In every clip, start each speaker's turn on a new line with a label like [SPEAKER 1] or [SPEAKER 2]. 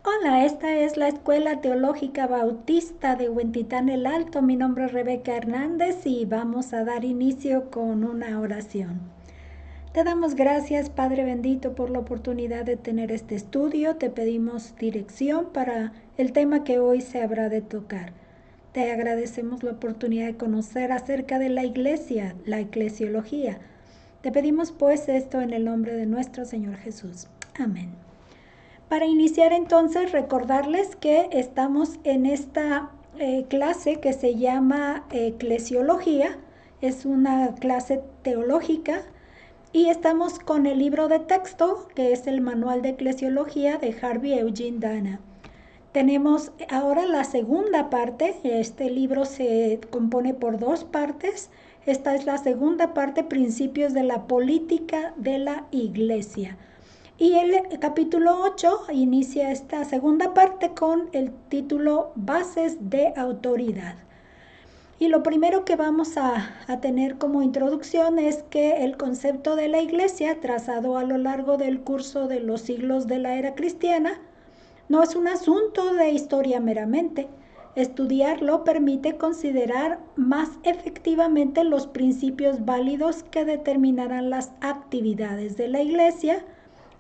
[SPEAKER 1] Hola, esta es la Escuela Teológica Bautista de Huentitán el Alto. Mi nombre es Rebeca Hernández y vamos a dar inicio con una oración. Te damos gracias, Padre bendito, por la oportunidad de tener este estudio. Te pedimos dirección para el tema que hoy se habrá de tocar. Te agradecemos la oportunidad de conocer acerca de la Iglesia, la eclesiología. Te pedimos pues esto en el nombre de nuestro Señor Jesús. Amén. Para iniciar entonces, recordarles que estamos en esta clase que se llama Eclesiología. Es una clase teológica y estamos con el libro de texto, que es el Manual de Eclesiología de Harvey Eugene Dana. Tenemos ahora la segunda parte. Este libro se compone por dos partes. Esta es la segunda parte, Principios de la Política de la Iglesia. Y el capítulo 8 inicia esta segunda parte con el título Bases de Autoridad. Y lo primero que vamos a tener como introducción es que el concepto de la Iglesia, trazado a lo largo del curso de los siglos de la era cristiana, no es un asunto de historia meramente. Estudiarlo permite considerar más efectivamente los principios válidos que determinarán las actividades de la Iglesia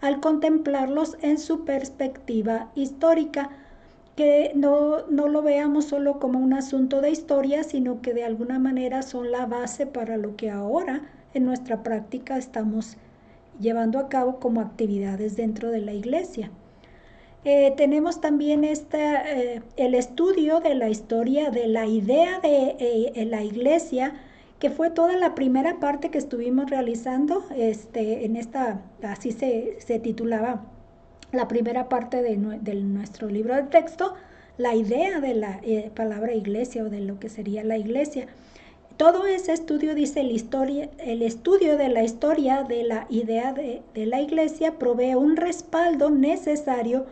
[SPEAKER 1] al contemplarlos en su perspectiva histórica, que no lo veamos solo como un asunto de historia, sino que de alguna manera son la base para lo que ahora en nuestra práctica estamos llevando a cabo como actividades dentro de la Iglesia. Tenemos también el estudio de la historia de la idea de la Iglesia, que fue toda la primera parte que estuvimos realizando, en esta, así se titulaba la primera parte de nuestro libro de texto, la idea de la palabra iglesia o de lo que sería la iglesia. Todo ese estudio, dice el estudio de la historia de la idea de la iglesia provee un respaldo necesario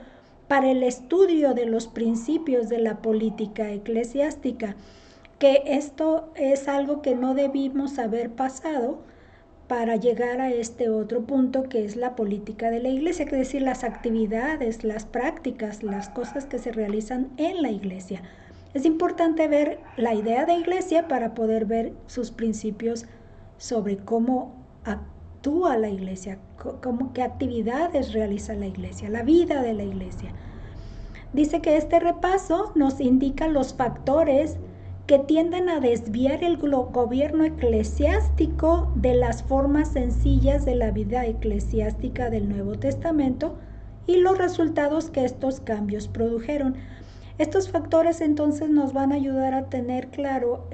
[SPEAKER 1] para el estudio de los principios de la política eclesiástica, que esto es algo que no debimos haber pasado para llegar a este otro punto, que es la política de la iglesia, es decir, las actividades, las prácticas, las cosas que se realizan en la iglesia. Es importante ver la idea de iglesia para poder ver sus principios sobre cómo actúa la iglesia, qué actividades realiza la iglesia, la vida de la iglesia. Dice que este repaso nos indica los factores que tienden a desviar el gobierno eclesiástico de las formas sencillas de la vida eclesiástica del Nuevo Testamento y los resultados que estos cambios produjeron. Estos factores entonces nos van a ayudar a tener claro,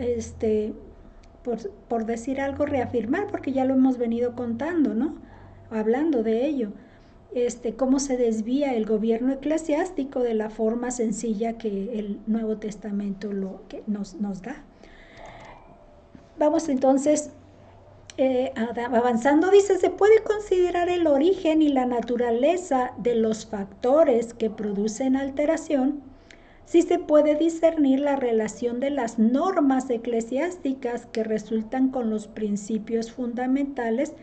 [SPEAKER 1] por decir algo, reafirmar, porque ya lo hemos venido contando, ¿no? Hablando de ello. Cómo se desvía el gobierno eclesiástico de la forma sencilla que el Nuevo Testamento que nos da. Vamos entonces avanzando. Dice, se puede considerar el origen y la naturaleza de los factores que producen alteración si se puede discernir la relación de las normas eclesiásticas que resultan con los principios fundamentales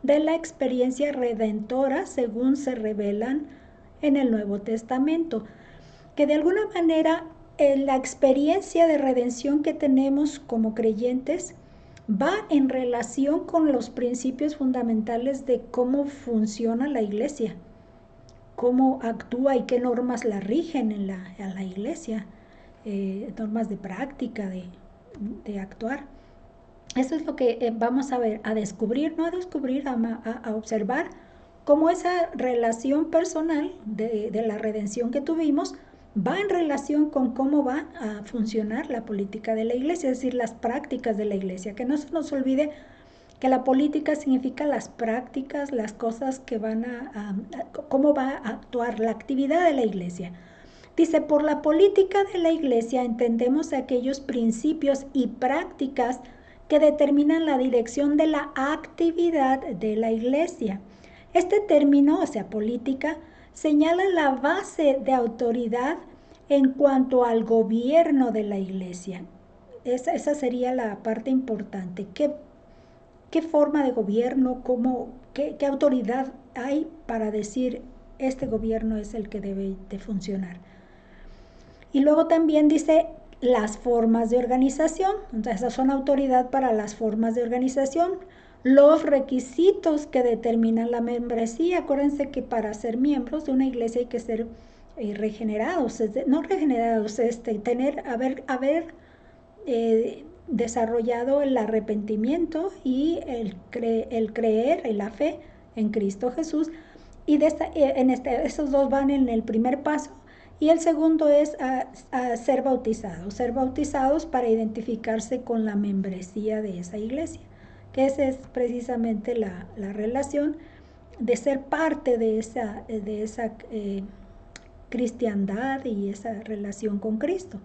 [SPEAKER 1] de la experiencia redentora según se revelan en el Nuevo Testamento, que de alguna manera la experiencia de redención que tenemos como creyentes va en relación con los principios fundamentales de cómo funciona la iglesia, cómo actúa y qué normas la rigen en la iglesia, normas de práctica, de actuar. Eso es lo que vamos a ver, a descubrir, no a descubrir, a observar cómo esa relación personal de la redención que tuvimos va en relación con cómo va a funcionar la política de la iglesia, es decir, las prácticas de la iglesia. Que no se nos olvide que la política significa las prácticas, las cosas que van cómo va a actuar la actividad de la iglesia. Dice, por la política de la iglesia entendemos aquellos principios y prácticas que determinan la dirección de la actividad de la iglesia. Este término, o sea, política, señala la base de autoridad en cuanto al gobierno de la iglesia. Esa sería la parte importante. ¿Qué forma de gobierno, qué autoridad hay para decir este gobierno es el que debe de funcionar. Y luego también dice las formas de organización, entonces esas son autoridad para las formas de organización, los requisitos que determinan la membresía. Acuérdense que para ser miembros de una iglesia hay que ser regenerados, no regenerados, haber desarrollado el arrepentimiento y el creer en la fe en Cristo Jesús. Y esos dos van en el primer paso. Y el segundo es a ser bautizados para identificarse con la membresía de esa iglesia, que esa es precisamente la relación de ser parte de esa cristiandad y esa relación con Cristo.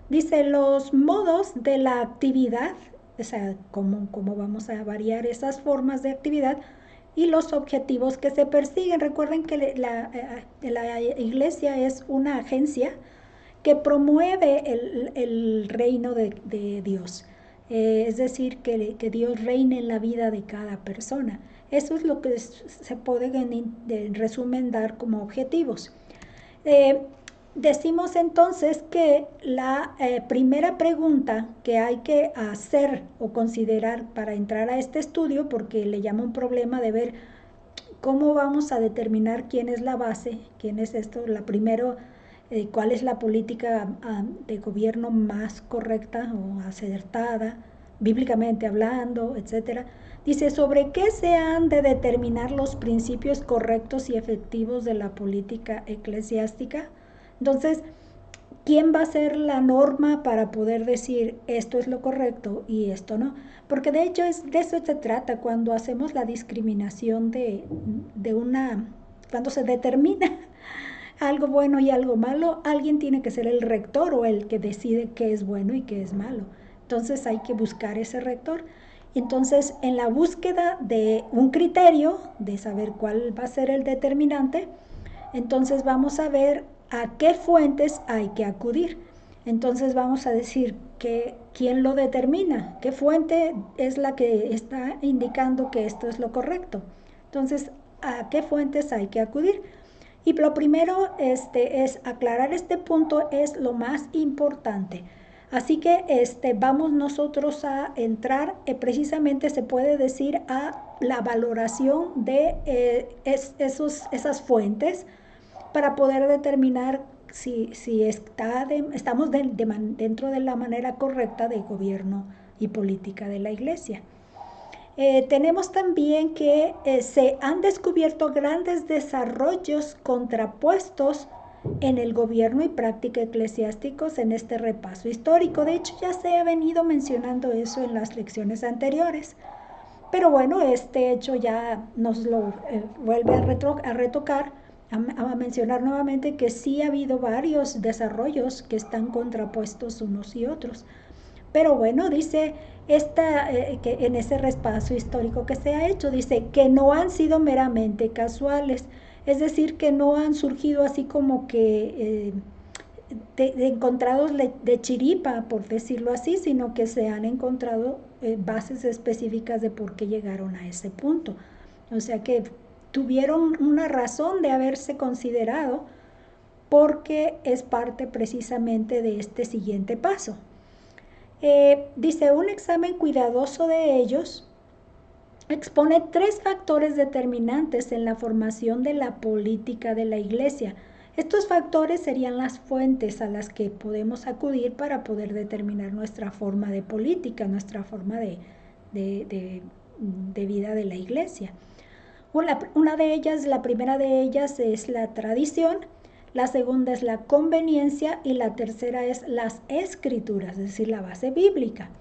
[SPEAKER 1] Dice los modos de la actividad, o sea, cómo vamos a variar esas formas de actividad y los objetivos que se persiguen. Recuerden que la iglesia es una agencia que promueve el reino de Dios. Es decir, que Dios reine en la vida de cada persona. Eso es lo que se puede en resumen dar como objetivos. Decimos entonces que la primera pregunta que hay que hacer o considerar para entrar a este estudio, porque le llama un problema de ver cómo vamos a determinar quién es la base, quién es esto, cuál es la política de gobierno más correcta o acertada, bíblicamente hablando, etcétera. Dice, ¿sobre qué se han de determinar los principios correctos y efectivos de la política eclesiástica? Entonces, ¿quién va a ser la norma para poder decir esto es lo correcto y esto no? Porque de hecho de eso se trata cuando hacemos la discriminación cuando se determina algo bueno y algo malo, alguien tiene que ser el rector o el que decide qué es bueno y qué es malo. Entonces hay que buscar ese rector. Entonces, en la búsqueda de un criterio, de saber cuál va a ser el determinante, entonces vamos a ver a qué fuentes hay que acudir. Entonces vamos a decir quién lo determina, qué fuente es la que está indicando que esto es lo correcto. Entonces, ¿a qué fuentes hay que acudir? Y lo primero es aclarar este punto, es lo más importante. Así que vamos nosotros a entrar, precisamente se puede decir, a la valoración de esas fuentes para poder determinar si estamos dentro de la manera correcta de gobierno y política de la iglesia. Tenemos también que se han descubierto grandes desarrollos contrapuestos en el gobierno y práctica eclesiásticos en este repaso histórico. De hecho, ya se ha venido mencionando eso en las lecciones anteriores. Pero bueno, este hecho ya nos lo vuelve a retocar, a mencionar nuevamente que sí ha habido varios desarrollos que están contrapuestos unos y otros. Pero bueno, dice que en ese repaso histórico que se ha hecho, dice que no han sido meramente casuales, es decir, que no han surgido así como que encontrados de chiripa, por decirlo así, sino que se han encontrado bases específicas de por qué llegaron a ese punto. O sea que tuvieron una razón de haberse considerado porque es parte precisamente de este siguiente paso. Dice, un examen cuidadoso de ellos expone 3 factores determinantes en la formación de la política de la iglesia. Estos factores serían las fuentes a las que podemos acudir para poder determinar nuestra forma de política, nuestra forma de vida de la iglesia. La primera de ellas es la tradición, la segunda es la conveniencia y la tercera es las escrituras, es decir, la base bíblica.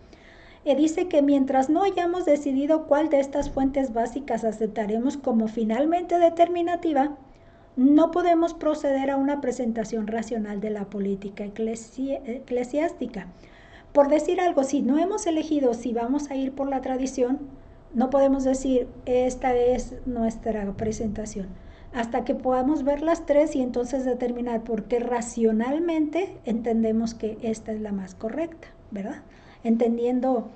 [SPEAKER 1] Dice que mientras no hayamos decidido cuál de estas fuentes básicas aceptaremos como finalmente determinativa, no podemos proceder a una presentación racional de la política eclesiástica. Por decir algo, si no hemos elegido si vamos a ir por la tradición, no podemos decir esta es nuestra presentación hasta que podamos ver las 3 y entonces determinar por qué racionalmente entendemos que esta es la más correcta, ¿verdad? Entendiendo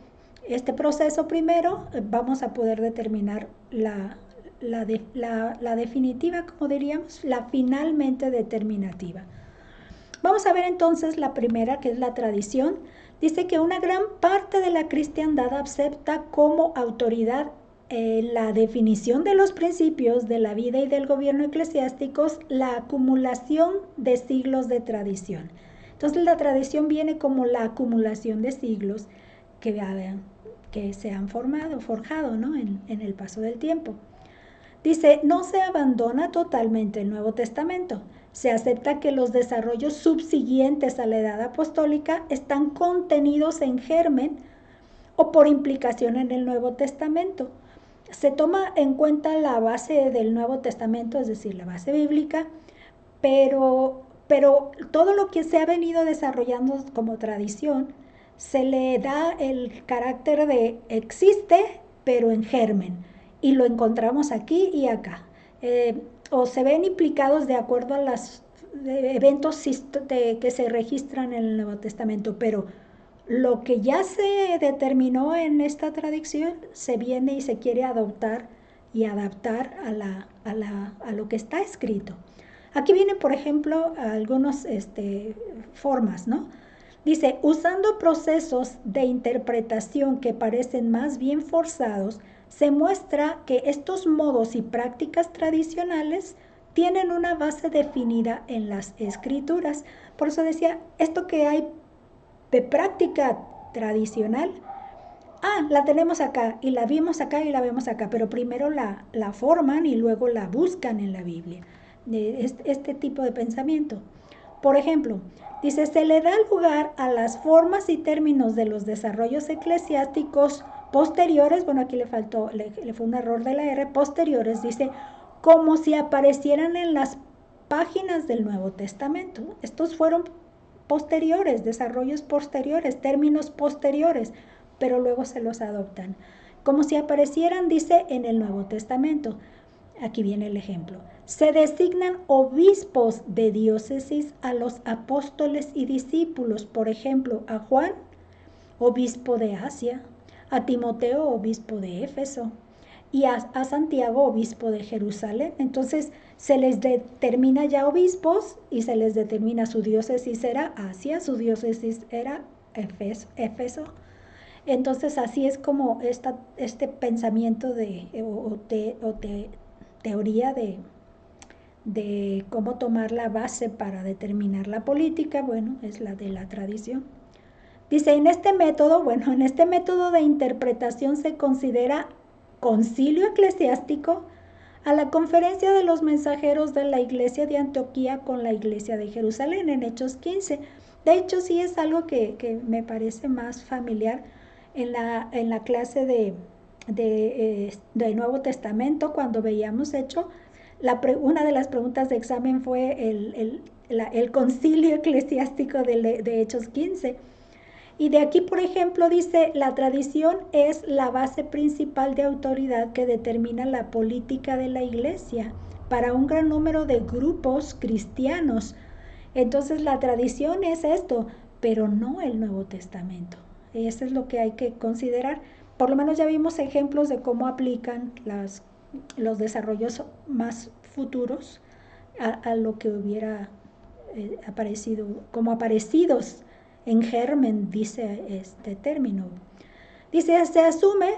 [SPEAKER 1] este proceso primero, vamos a poder determinar la definitiva, como diríamos, la finalmente determinativa. Vamos a ver entonces la primera, que es la tradición. Dice que una gran parte de la cristiandad acepta como autoridad la definición de los principios de la vida y del gobierno eclesiásticos, la acumulación de siglos de tradición. Entonces la tradición viene como la acumulación de siglos que se han forjado, ¿no? en el paso del tiempo. Dice, no se abandona totalmente el Nuevo Testamento. Se acepta que los desarrollos subsiguientes a la edad apostólica están contenidos en germen o por implicación en el Nuevo Testamento. Se toma en cuenta la base del Nuevo Testamento, es decir, la base bíblica, pero todo lo que se ha venido desarrollando como tradición se le da el carácter de existe, pero en germen, y lo encontramos aquí y acá. O se ven implicados de acuerdo a los eventos que se registran en el Nuevo Testamento, pero lo que ya se determinó en esta tradición se viene y se quiere adoptar y adaptar a lo que está escrito. Aquí vienen, por ejemplo, algunas formas, ¿no? Dice, usando procesos de interpretación que parecen más bien forzados, se muestra que estos modos y prácticas tradicionales tienen una base definida en las escrituras. Por eso decía, esto que hay de práctica tradicional, la tenemos acá y la vimos acá y la vemos acá, pero primero la forman y luego la buscan en la Biblia. Este tipo de pensamiento. Por ejemplo, dice, se le da lugar a las formas y términos de los desarrollos eclesiásticos posteriores, bueno, aquí le fue un error de la R, posteriores, dice, como si aparecieran en las páginas del Nuevo Testamento. Estos fueron posteriores, desarrollos posteriores, términos posteriores, pero luego se los adoptan. Como si aparecieran, dice, en el Nuevo Testamento. Aquí viene el ejemplo. Se designan obispos de diócesis a los apóstoles y discípulos, por ejemplo, a Juan, obispo de Asia, a Timoteo, obispo de Éfeso, y a Santiago, obispo de Jerusalén. Entonces se les determina ya obispos y se les determina su diócesis era Asia, su diócesis era Éfeso. Entonces así es como este pensamiento teoría de cómo tomar la base para determinar la política, bueno, es la de la tradición. Dice, en este método de interpretación se considera concilio eclesiástico a la conferencia de los mensajeros de la iglesia de Antioquía con la iglesia de Jerusalén en Hechos 15. De hecho, sí es algo que me parece más familiar en la clase del Nuevo Testamento, cuando veíamos Hechos. Una de las preguntas de examen fue el concilio eclesiástico de Hechos 15. Y de aquí, por ejemplo, dice, la tradición es la base principal de autoridad que determina la política de la iglesia para un gran número de grupos cristianos. Entonces la tradición es esto, pero no el Nuevo Testamento. Eso es lo que hay que considerar. Por lo menos ya vimos ejemplos de cómo aplican los desarrollos más futuros a lo que hubiera aparecido, como aparecidos en germen, dice este término. Dice, se asume,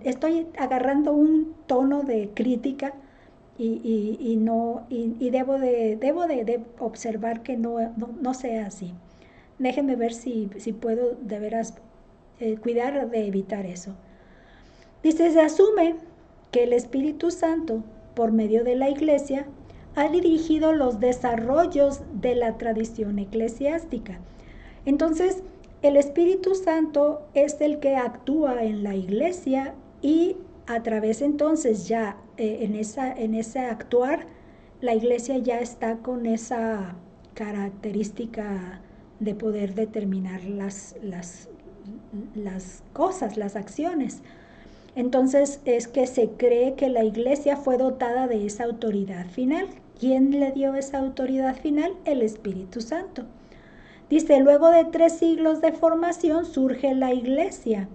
[SPEAKER 1] estoy agarrando un tono de crítica y debo de observar que no sea así. Déjenme ver si puedo de veras cuidar de evitar eso. Dice, se asume que el Espíritu Santo, por medio de la Iglesia, ha dirigido los desarrollos de la tradición eclesiástica. Entonces, el Espíritu Santo es el que actúa en la iglesia y a través entonces ya en ese actuar, la iglesia ya está con esa característica de poder determinar las cosas, las acciones. Entonces es que se cree que la iglesia fue dotada de esa autoridad final. ¿Quién le dio esa autoridad final? El Espíritu Santo. Dice, luego de 3 siglos de formación surge la iglesia.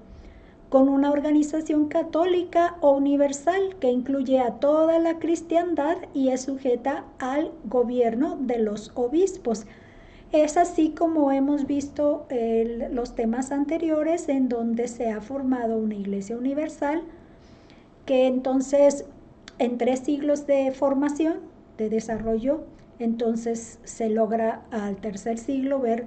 [SPEAKER 1] con una organización católica o universal que incluye a toda la cristiandad y es sujeta al gobierno de los obispos. Es así como hemos visto los temas anteriores en donde se ha formado una iglesia universal que entonces en 3 siglos de formación, de desarrollo, entonces se logra al tercer siglo ver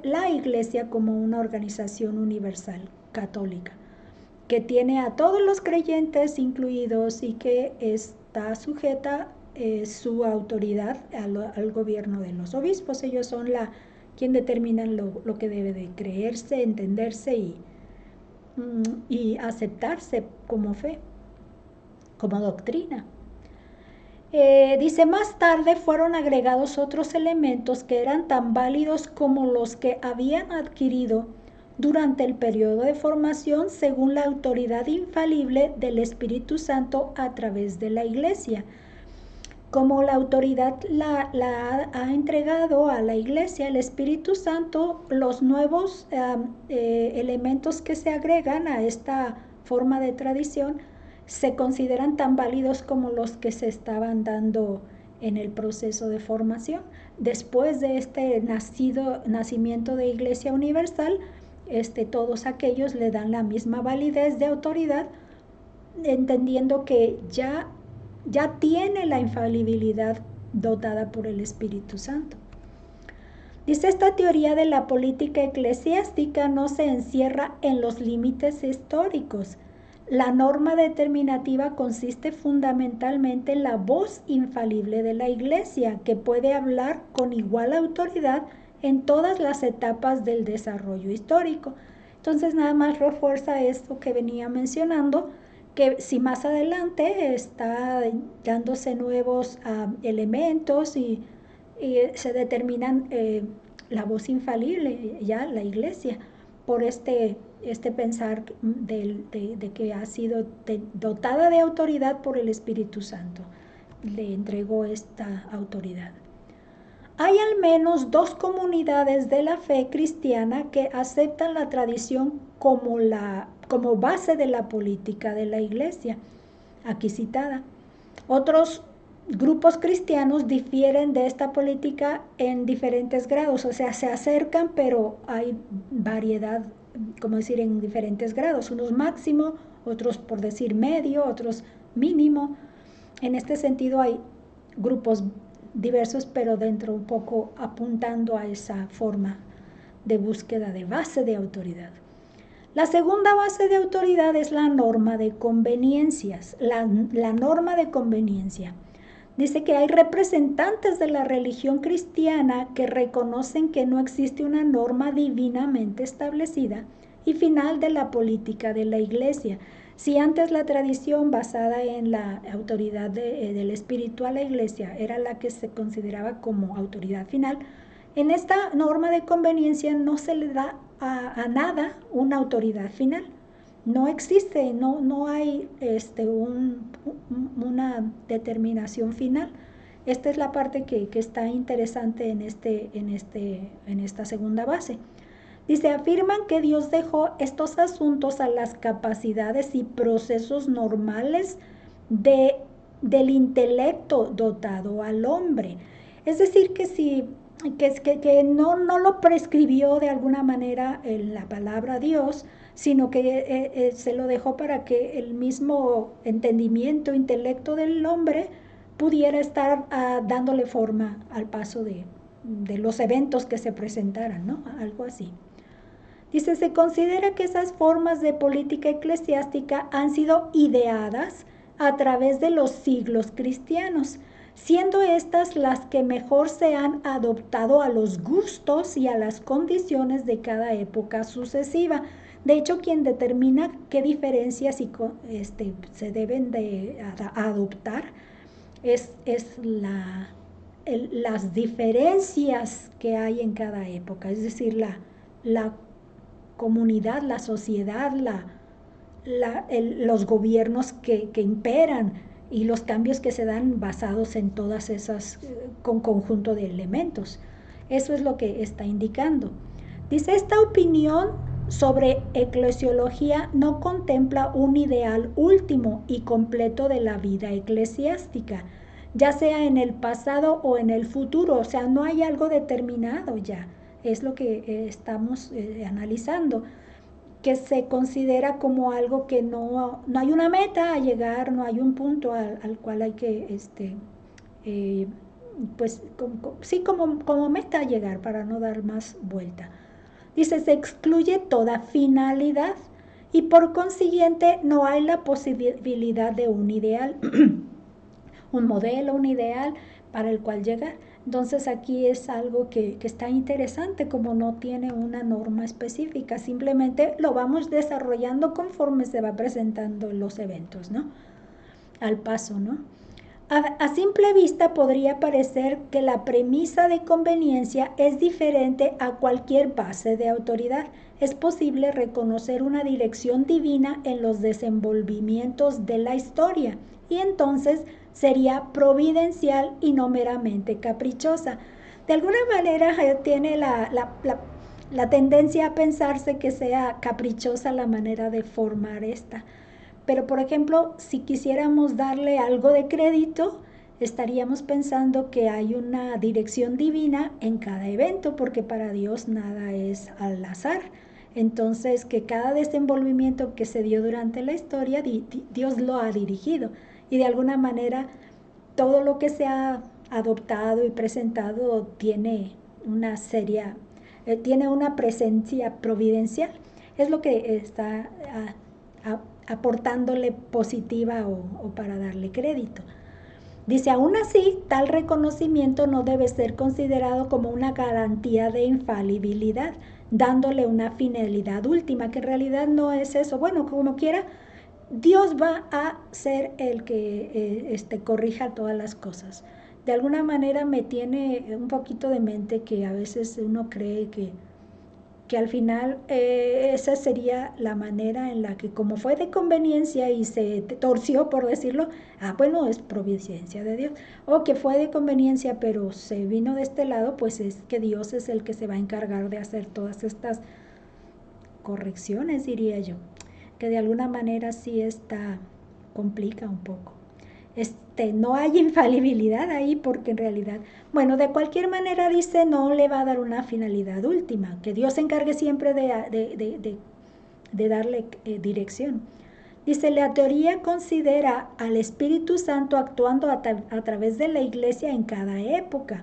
[SPEAKER 1] la iglesia como una organización universal católica que tiene a todos los creyentes incluidos y que está sujeta su autoridad al gobierno de los obispos. Ellos son quien determinan lo que debe de creerse, entenderse y aceptarse como fe, como doctrina. Dice, más tarde fueron agregados otros elementos que eran tan válidos como los que habían adquirido durante el periodo de formación según la autoridad infalible del Espíritu Santo a través de la Iglesia. Como la autoridad la ha entregado a la Iglesia, el Espíritu Santo, los nuevos elementos que se agregan a esta forma de tradición se consideran tan válidos como los que se estaban dando en el proceso de formación. Después de este nacimiento de Iglesia Universal, todos aquellos le dan la misma validez de autoridad, entendiendo que ya tiene la infalibilidad dotada por el Espíritu Santo. Dice, esta teoría de la política eclesiástica no se encierra en los límites históricos. La norma determinativa consiste fundamentalmente en la voz infalible de la Iglesia, que puede hablar con igual autoridad en todas las etapas del desarrollo histórico. Entonces, nada más refuerza esto que venía mencionando, que si más adelante está dándose nuevos elementos y se determinan la voz infalible, ya la Iglesia, por este pensar de que ha sido dotada de autoridad por el Espíritu Santo. Le entregó esta autoridad. Hay al menos 2 comunidades de la fe cristiana que aceptan la tradición como base de la política de la Iglesia, aquí citada. Otros grupos cristianos difieren de esta política en diferentes grados, o sea, se acercan, pero hay variedad, como decir, en diferentes grados, unos máximo, otros por decir medio, otros mínimo. En este sentido hay grupos diversos, pero dentro un poco apuntando a esa forma de búsqueda de base de autoridad. La segunda base de autoridad es la norma de conveniencias, la norma de conveniencia. Dice que hay representantes de la religión cristiana que reconocen que no existe una norma divinamente establecida y final de la política de la Iglesia. Si antes la tradición basada en la autoridad del Espíritu a la Iglesia era la que se consideraba como autoridad final, en esta norma de conveniencia no se le da a nada una autoridad final. No existe, no hay una determinación final. Esta es la parte que está interesante en esta segunda base. Dice, afirman que Dios dejó estos asuntos a las capacidades y procesos normales del intelecto dotado al hombre. Es decir, que no lo prescribió de alguna manera en la palabra Dios, sino que se lo dejó para que el mismo entendimiento, intelecto del hombre pudiera estar dándole forma al paso de los eventos que se presentaran, ¿no? Algo así. Dice, se considera que esas formas de política eclesiástica han sido ideadas a través de los siglos cristianos, siendo estas las que mejor se han adoptado a los gustos y a las condiciones de cada época sucesiva. De hecho, quien determina qué diferencias se deben de adoptar es las diferencias que hay en cada época, es decir, la comunidad, la sociedad, los gobiernos que imperan y los cambios que se dan basados en todas esas con conjunto de elementos. Eso es lo que está indicando. Dice, esta opinión sobre eclesiología no contempla un ideal último y completo de la vida eclesiástica, ya sea en el pasado o en el futuro, o sea, no hay algo determinado ya, es lo que estamos analizando, que se considera como algo que no hay una meta a llegar, no hay un punto al cual hay que, pues, sí, como meta a llegar para no dar más vuelta. Dice, se excluye toda finalidad y por consiguiente no hay la posibilidad de un ideal, un modelo, un ideal para el cual llegar. Entonces aquí es algo que está interesante, como no tiene una norma específica, simplemente lo vamos desarrollando conforme se va presentando los eventos, ¿no? Al paso, ¿no? A simple vista podría parecer que la premisa de conveniencia es diferente a cualquier base de autoridad. Es posible reconocer una dirección divina en los desenvolvimientos de la historia y entonces sería providencial y no meramente caprichosa. De alguna manera tiene la tendencia a pensarse que sea caprichosa la manera de formar esta. Pero, por ejemplo, si quisiéramos darle algo de crédito, estaríamos pensando que hay una dirección divina en cada evento, porque para Dios nada es al azar. Entonces, que cada desenvolvimiento que se dio durante la historia, Dios lo ha dirigido. Y de alguna manera, todo lo que se ha adoptado y presentado tiene una tiene una presencia providencial. Es lo que está aportándole positiva o para darle crédito. Dice, aún así, tal reconocimiento no debe ser considerado como una garantía de infalibilidad, dándole una finalidad última, que en realidad no es eso. Bueno, como quiera, Dios va a ser el que corrija todas las cosas. De alguna manera me tiene un poquito de mente que a veces uno cree que al final esa sería la manera en la que, como fue de conveniencia y se torció, por decirlo, bueno, es providencia de Dios, o que fue de conveniencia pero se vino de este lado, pues es que Dios es el que se va a encargar de hacer todas estas correcciones, diría yo, que de alguna manera sí complica un poco. No hay infalibilidad ahí porque en realidad, bueno, de cualquier manera dice, no le va a dar una finalidad última, que Dios se encargue siempre de darle dirección. Dice, la teoría considera al Espíritu Santo actuando a través de la Iglesia en cada época,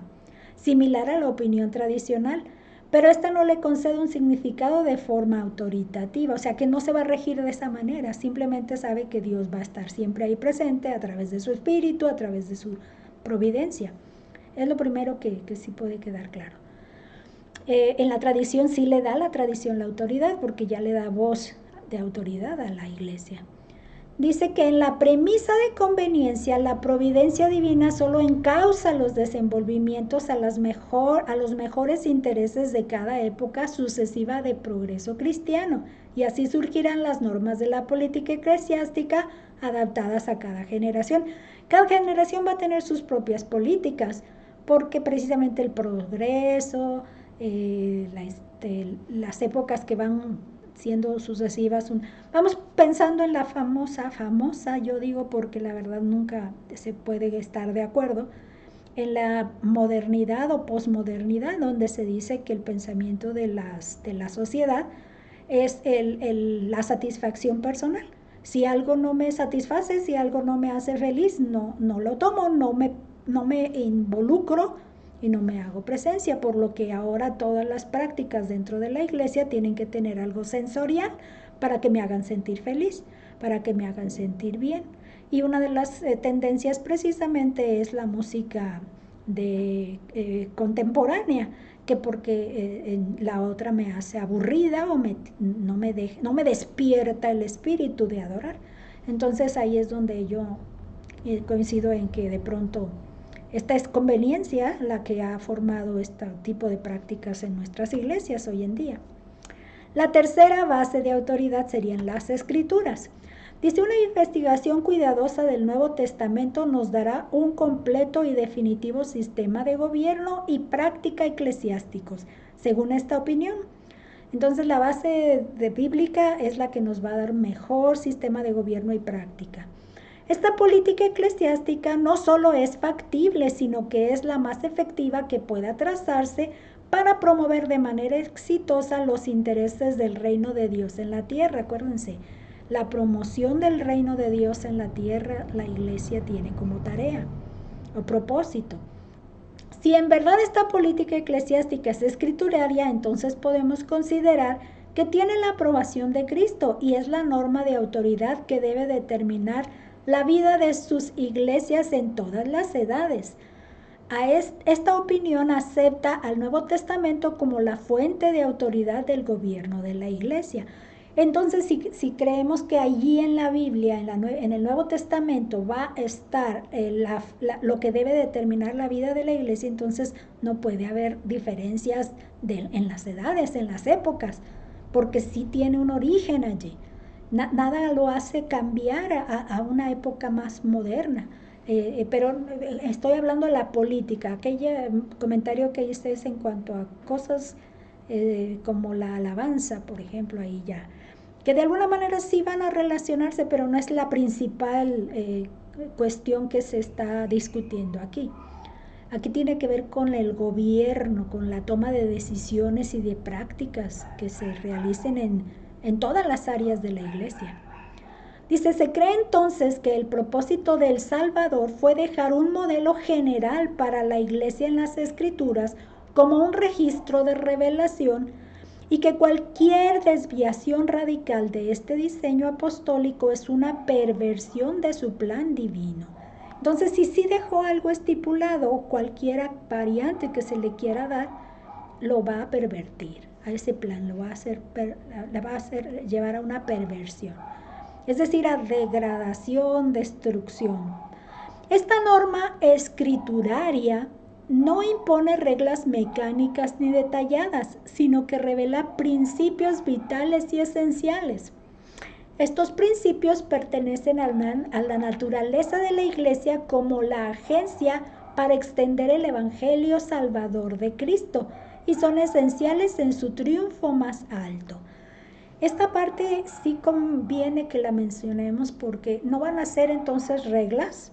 [SPEAKER 1] similar a la opinión tradicional, pero esta no le concede un significado de forma autoritativa, o sea que no se va a regir de esa manera, simplemente sabe que Dios va a estar siempre ahí presente a través de su espíritu, a través de su providencia. Es lo primero que sí puede quedar claro. En la tradición sí le da la tradición la autoridad, porque ya le da voz de autoridad a la Iglesia. Dice que en la premisa de conveniencia, la providencia divina solo encausa los desenvolvimientos a los mejores intereses de cada época sucesiva de progreso cristiano, y así surgirán las normas de la política eclesiástica adaptadas a cada generación. Cada generación va a tener sus propias políticas, porque precisamente el progreso, las épocas que van siendo sucesivas. Vamos pensando en la famosa, yo digo porque la verdad nunca se puede estar de acuerdo, en la modernidad o posmodernidad, donde se dice que el pensamiento de la sociedad es la satisfacción personal. Si algo no me satisface, si algo no me hace feliz, no lo tomo, no me involucro y no me hago presencia, por lo que ahora todas las prácticas dentro de la iglesia tienen que tener algo sensorial para que me hagan sentir feliz, para que me hagan sentir bien. Y una de las tendencias precisamente es la música contemporánea, que porque la otra me hace aburrida o no me despierta el espíritu de adorar. Entonces ahí es donde yo coincido en que de pronto esta es conveniencia la que ha formado este tipo de prácticas en nuestras iglesias hoy en día. La tercera base de autoridad serían las escrituras. Dice, una investigación cuidadosa del Nuevo Testamento nos dará un completo y definitivo sistema de gobierno y práctica eclesiásticos, según esta opinión. Entonces la base de bíblica es la que nos va a dar mejor sistema de gobierno y práctica. Esta política eclesiástica no solo es factible, sino que es la más efectiva que pueda trazarse para promover de manera exitosa los intereses del reino de Dios en la tierra. Acuérdense, la promoción del reino de Dios en la tierra, la iglesia tiene como tarea o propósito. Si en verdad esta política eclesiástica es escrituraria, entonces podemos considerar que tiene la aprobación de Cristo y es la norma de autoridad que debe determinar la vida de sus iglesias en todas las edades. Esta opinión acepta al Nuevo Testamento como la fuente de autoridad del gobierno de la iglesia. Entonces, si creemos que allí en la Biblia, en el Nuevo Testamento, va a estar lo que debe determinar la vida de la iglesia, entonces no puede haber diferencias en las edades, en las épocas, porque sí tiene un origen allí. Nada lo hace cambiar a una época más moderna. Pero estoy hablando de la política. Aquel comentario que hice es en cuanto a cosas como la alabanza, por ejemplo, ahí ya, que de alguna manera sí van a relacionarse, pero no es la principal cuestión que se está discutiendo aquí. Aquí tiene que ver con el gobierno, con la toma de decisiones y de prácticas que se realicen en todas las áreas de la iglesia. Dice, se cree entonces que el propósito del Salvador fue dejar un modelo general para la iglesia en las Escrituras como un registro de revelación y que cualquier desviación radical de este diseño apostólico es una perversión de su plan divino. Entonces, si sí dejó algo estipulado, cualquier variante que se le quiera dar, lo va a pervertir a ese plan, lo va a hacer llevar a una perversión. Es decir, a degradación, destrucción. Esta norma escrituraria no impone reglas mecánicas ni detalladas, sino que revela principios vitales y esenciales. Estos principios pertenecen a la naturaleza de la iglesia como la agencia para extender el evangelio salvador de Cristo y son esenciales en su triunfo más alto. Esta parte sí conviene que la mencionemos porque no van a ser entonces reglas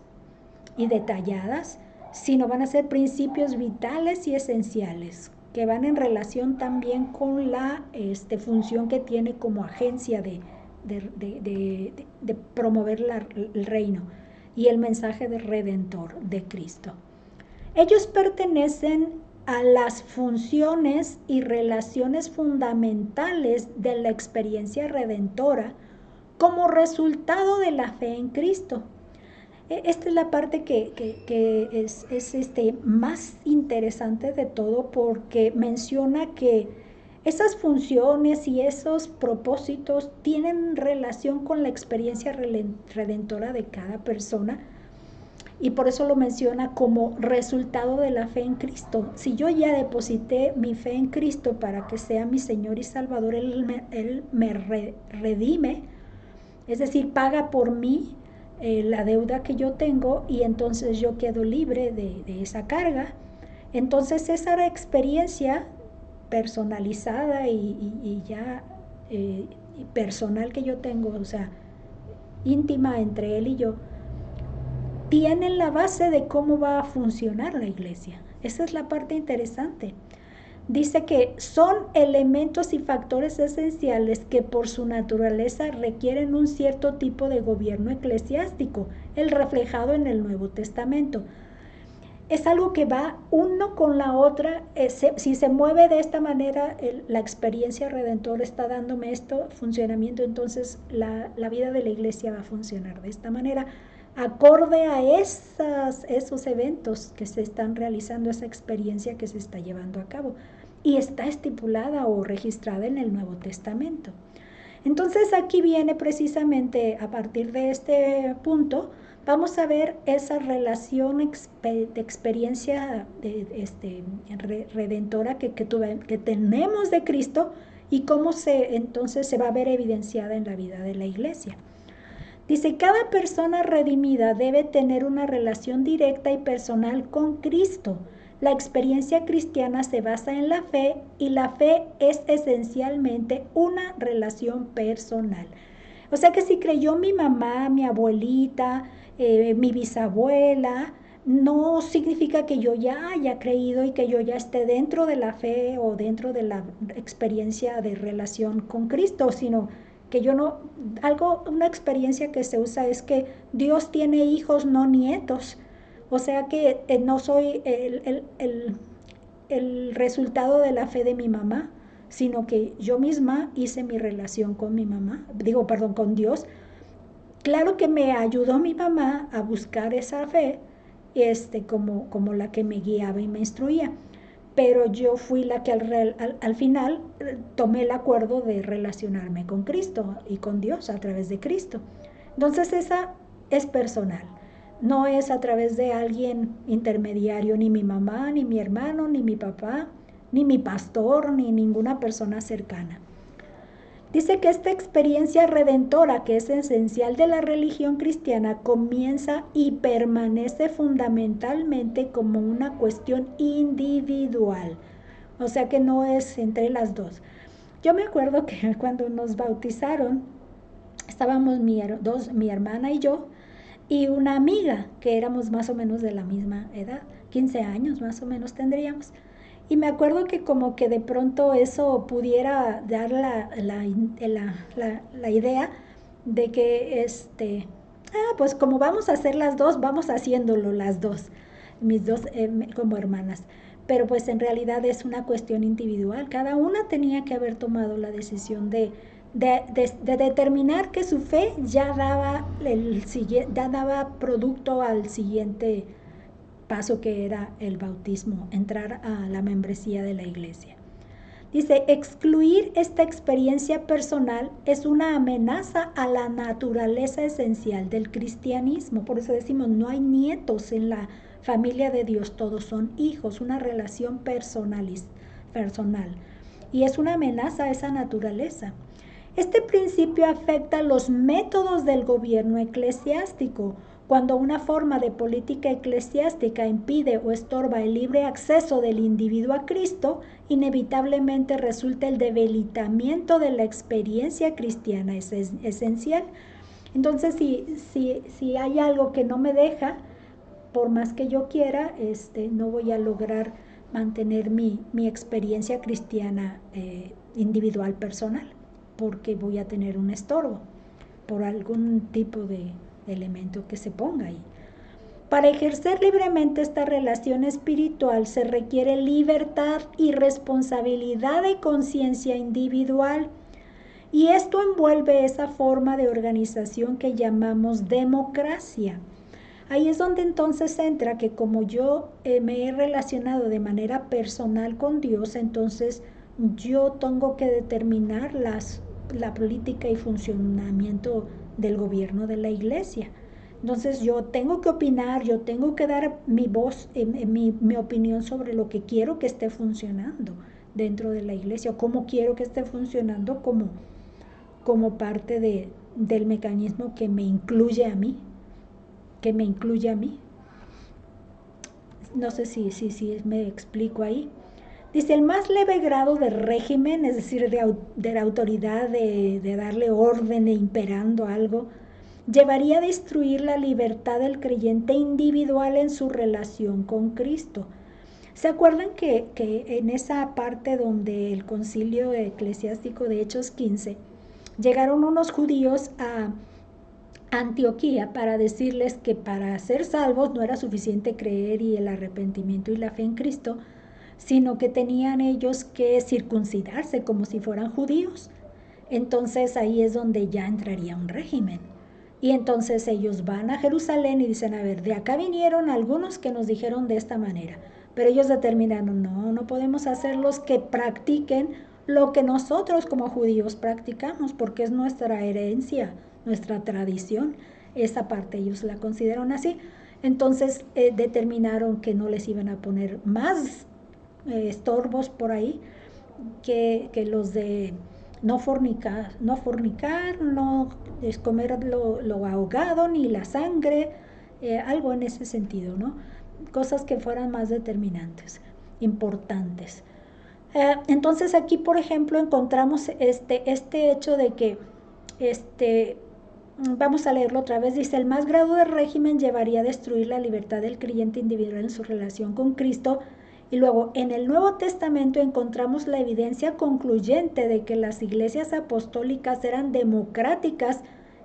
[SPEAKER 1] y detalladas, sino van a ser principios vitales y esenciales que van en relación también con la función que tiene como agencia de promover el reino y el mensaje del Redentor de Cristo. Ellos pertenecen a las funciones y relaciones fundamentales de la experiencia redentora como resultado de la fe en Cristo. Esta es la parte que es más interesante de todo porque menciona que esas funciones y esos propósitos tienen relación con la experiencia redentora de cada persona. Y por eso lo menciona como resultado de la fe en Cristo. Si yo ya deposité mi fe en Cristo para que sea mi Señor y Salvador, Él me redime, es decir, paga por mí la deuda que yo tengo y entonces yo quedo libre de esa carga. Entonces esa experiencia personalizada y ya personal que yo tengo, o sea, íntima entre Él y yo, tienen la base de cómo va a funcionar la iglesia. Esa es la parte interesante. Dice que son elementos y factores esenciales que por su naturaleza requieren un cierto tipo de gobierno eclesiástico, el reflejado en el Nuevo Testamento. Es algo que va uno con la otra. Si se mueve de esta manera, la experiencia redentora está dándome funcionamiento, entonces la vida de la iglesia va a funcionar de esta manera, acorde a esos eventos que se están realizando, esa experiencia que se está llevando a cabo y está estipulada o registrada en el Nuevo Testamento. Entonces aquí viene precisamente a partir de este punto, vamos a ver esa relación de experiencia redentora que tenemos de Cristo y cómo entonces se va a ver evidenciada en la vida de la iglesia. Dice, cada persona redimida debe tener una relación directa y personal con Cristo. La experiencia cristiana se basa en la fe y la fe es esencialmente una relación personal. O sea que si creyó mi mamá, mi abuelita, mi bisabuela, no significa que yo ya haya creído y que yo ya esté dentro de la fe o dentro de la experiencia de relación con Cristo, sino que yo no, una experiencia que se usa es que Dios tiene hijos, no nietos. O sea que no soy el resultado de la fe de mi mamá, sino que yo misma hice mi relación con mi mamá, perdón, con Dios. Claro que me ayudó mi mamá a buscar esa fe, como la que me guiaba y me instruía, pero yo fui la que al final tomé el acuerdo de relacionarme con Cristo y con Dios a través de Cristo. Entonces esa es personal, no es a través de alguien intermediario, ni mi mamá, ni mi hermano, ni mi papá, ni mi pastor, ni ninguna persona cercana. Dice que esta experiencia redentora, que es esencial de la religión cristiana, comienza y permanece fundamentalmente como una cuestión individual. O sea que no es entre las dos. Yo me acuerdo que cuando nos bautizaron, estábamos mi hermana y yo, y una amiga, que éramos más o menos de la misma edad, 15 años más o menos tendríamos. Y me acuerdo que como que de pronto eso pudiera dar la idea de que, pues como vamos a hacer las dos, vamos haciéndolo las dos, mis dos como hermanas. Pero pues en realidad es una cuestión individual. Cada una tenía que haber tomado la decisión de determinar que su fe ya daba producto al siguiente paso, que era el bautismo, entrar a la membresía de la iglesia. Dice, excluir esta experiencia personal es una amenaza a la naturaleza esencial del cristianismo. Por eso decimos, no hay nietos en la familia de Dios, todos son hijos, una relación personal. Y es una amenaza a esa naturaleza. Este principio afecta los métodos del gobierno eclesiástico. Cuando una forma de política eclesiástica impide o estorba el libre acceso del individuo a Cristo, inevitablemente resulta el debilitamiento de la experiencia cristiana esencial. Entonces, si hay algo que no me deja, por más que yo quiera, no voy a lograr mantener mi experiencia cristiana individual personal, porque voy a tener un estorbo por algún tipo de elemento que se ponga ahí. Para ejercer libremente esta relación espiritual se requiere libertad y responsabilidad de conciencia individual, y esto envuelve esa forma de organización que llamamos democracia. Ahí es donde entonces entra que como yo me he relacionado de manera personal con Dios, entonces yo tengo que determinar la política y funcionamiento del gobierno de la iglesia. Entonces yo tengo que opinar, yo tengo que dar mi voz, mi opinión sobre lo que quiero que esté funcionando dentro de la iglesia, o cómo quiero que esté funcionando como parte del mecanismo que me incluye a mí. No sé si me explico ahí. Dice, el más leve grado de régimen, es decir, de la autoridad, de darle orden e imperando algo, llevaría a destruir la libertad del creyente individual en su relación con Cristo. ¿Se acuerdan que en esa parte donde el concilio eclesiástico de Hechos 15, llegaron unos judíos a Antioquía para decirles que para ser salvos no era suficiente creer y el arrepentimiento y la fe en Cristo, sino que tenían ellos que circuncidarse como si fueran judíos? Entonces ahí es donde ya entraría un régimen. Y entonces ellos van a Jerusalén y dicen, a ver, de acá vinieron algunos que nos dijeron de esta manera, pero ellos determinaron, no podemos hacerlos que practiquen lo que nosotros como judíos practicamos, porque es nuestra herencia, nuestra tradición. Esa parte ellos la consideraron así. Entonces determinaron que no les iban a poner más estorbos por ahí que los de no fornicar, no es comer lo ahogado, ni la sangre, algo en ese sentido, ¿no? cosas que fueran más determinantes, importantes. Entonces aquí, por ejemplo, encontramos este hecho de que, vamos a leerlo otra vez, dice, el más grado del régimen llevaría a destruir la libertad del creyente individual en su relación con Cristo. Y luego, en el Nuevo Testamento encontramos la evidencia concluyente de que las iglesias apostólicas eran democráticas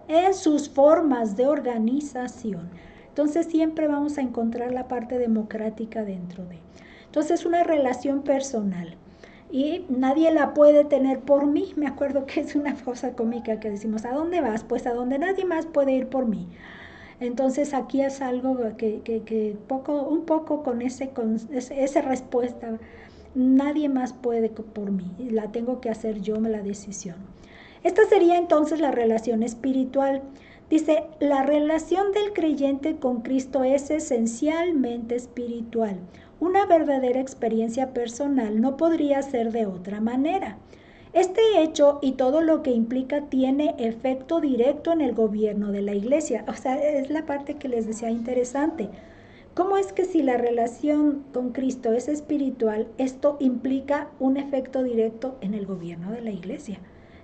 [SPEAKER 1] en sus formas de organización. Entonces siempre vamos a encontrar la parte democrática dentro de. Entonces una relación personal. Y nadie la puede tener por mí. Me acuerdo que es una cosa cómica que decimos, ¿a dónde vas? Pues a donde nadie más puede ir por mí. Entonces aquí es algo que un poco con esa respuesta, nadie más puede por mí, la tengo que hacer yo la decisión. Esta sería entonces la relación espiritual. Dice, la relación del creyente con Cristo es esencialmente espiritual. Una verdadera experiencia personal no podría ser de otra manera. Este hecho y todo lo que implica tiene efecto directo en el gobierno de la iglesia. O sea, es la parte que les decía interesante. ¿Cómo es que si la relación con Cristo es espiritual, esto implica un efecto directo en el gobierno de la iglesia?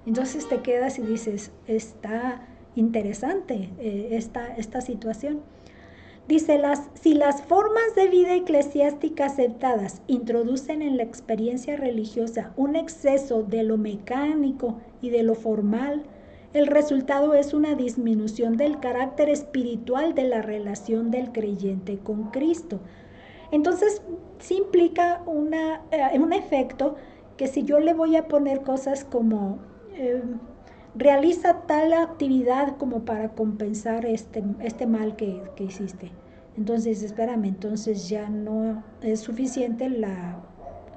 [SPEAKER 1] Entonces te quedas y dices, está interesante esta situación. Dice, si las formas de vida eclesiástica aceptadas introducen en la experiencia religiosa un exceso de lo mecánico y de lo formal, el resultado es una disminución del carácter espiritual de la relación del creyente con Cristo. Entonces, sí implica un efecto que si yo le voy a poner cosas como realiza tal actividad como para compensar este mal que hiciste. Entonces, espérame, entonces ya no es suficiente la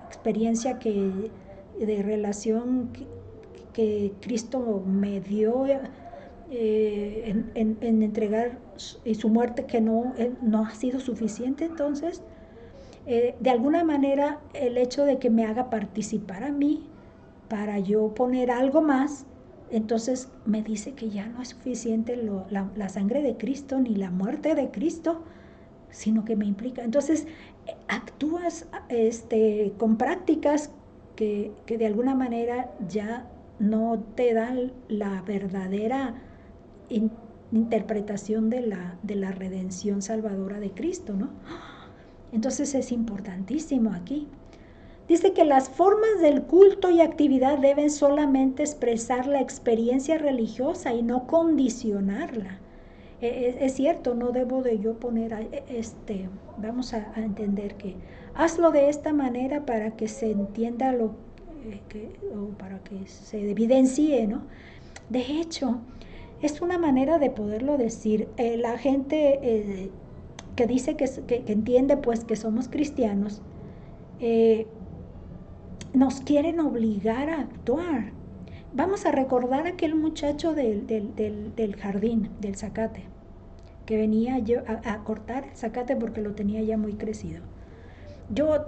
[SPEAKER 1] experiencia de relación que Cristo me dio en entregar y su muerte que no ha sido suficiente. Entonces, de alguna manera, el hecho de que me haga participar a mí para yo poner algo más, entonces me dice que ya no es suficiente la sangre de Cristo ni la muerte de Cristo, sino que me implica. Entonces, actúas con prácticas que de alguna manera ya no te dan la verdadera interpretación de la redención salvadora de Cristo, ¿no? Entonces es importantísimo aquí. Dice que las formas del culto y actividad deben solamente expresar la experiencia religiosa y no condicionarla. Es cierto, no debo de yo poner, vamos a entender que hazlo de esta manera para que se entienda o para que se evidencie, ¿no? De hecho, es una manera de poderlo decir. La gente que dice que entiende pues que somos cristianos, nos quieren obligar a actuar. Vamos a recordar a aquel muchacho del jardín, del zacate, que venía yo a cortar el zacate porque lo tenía ya muy crecido.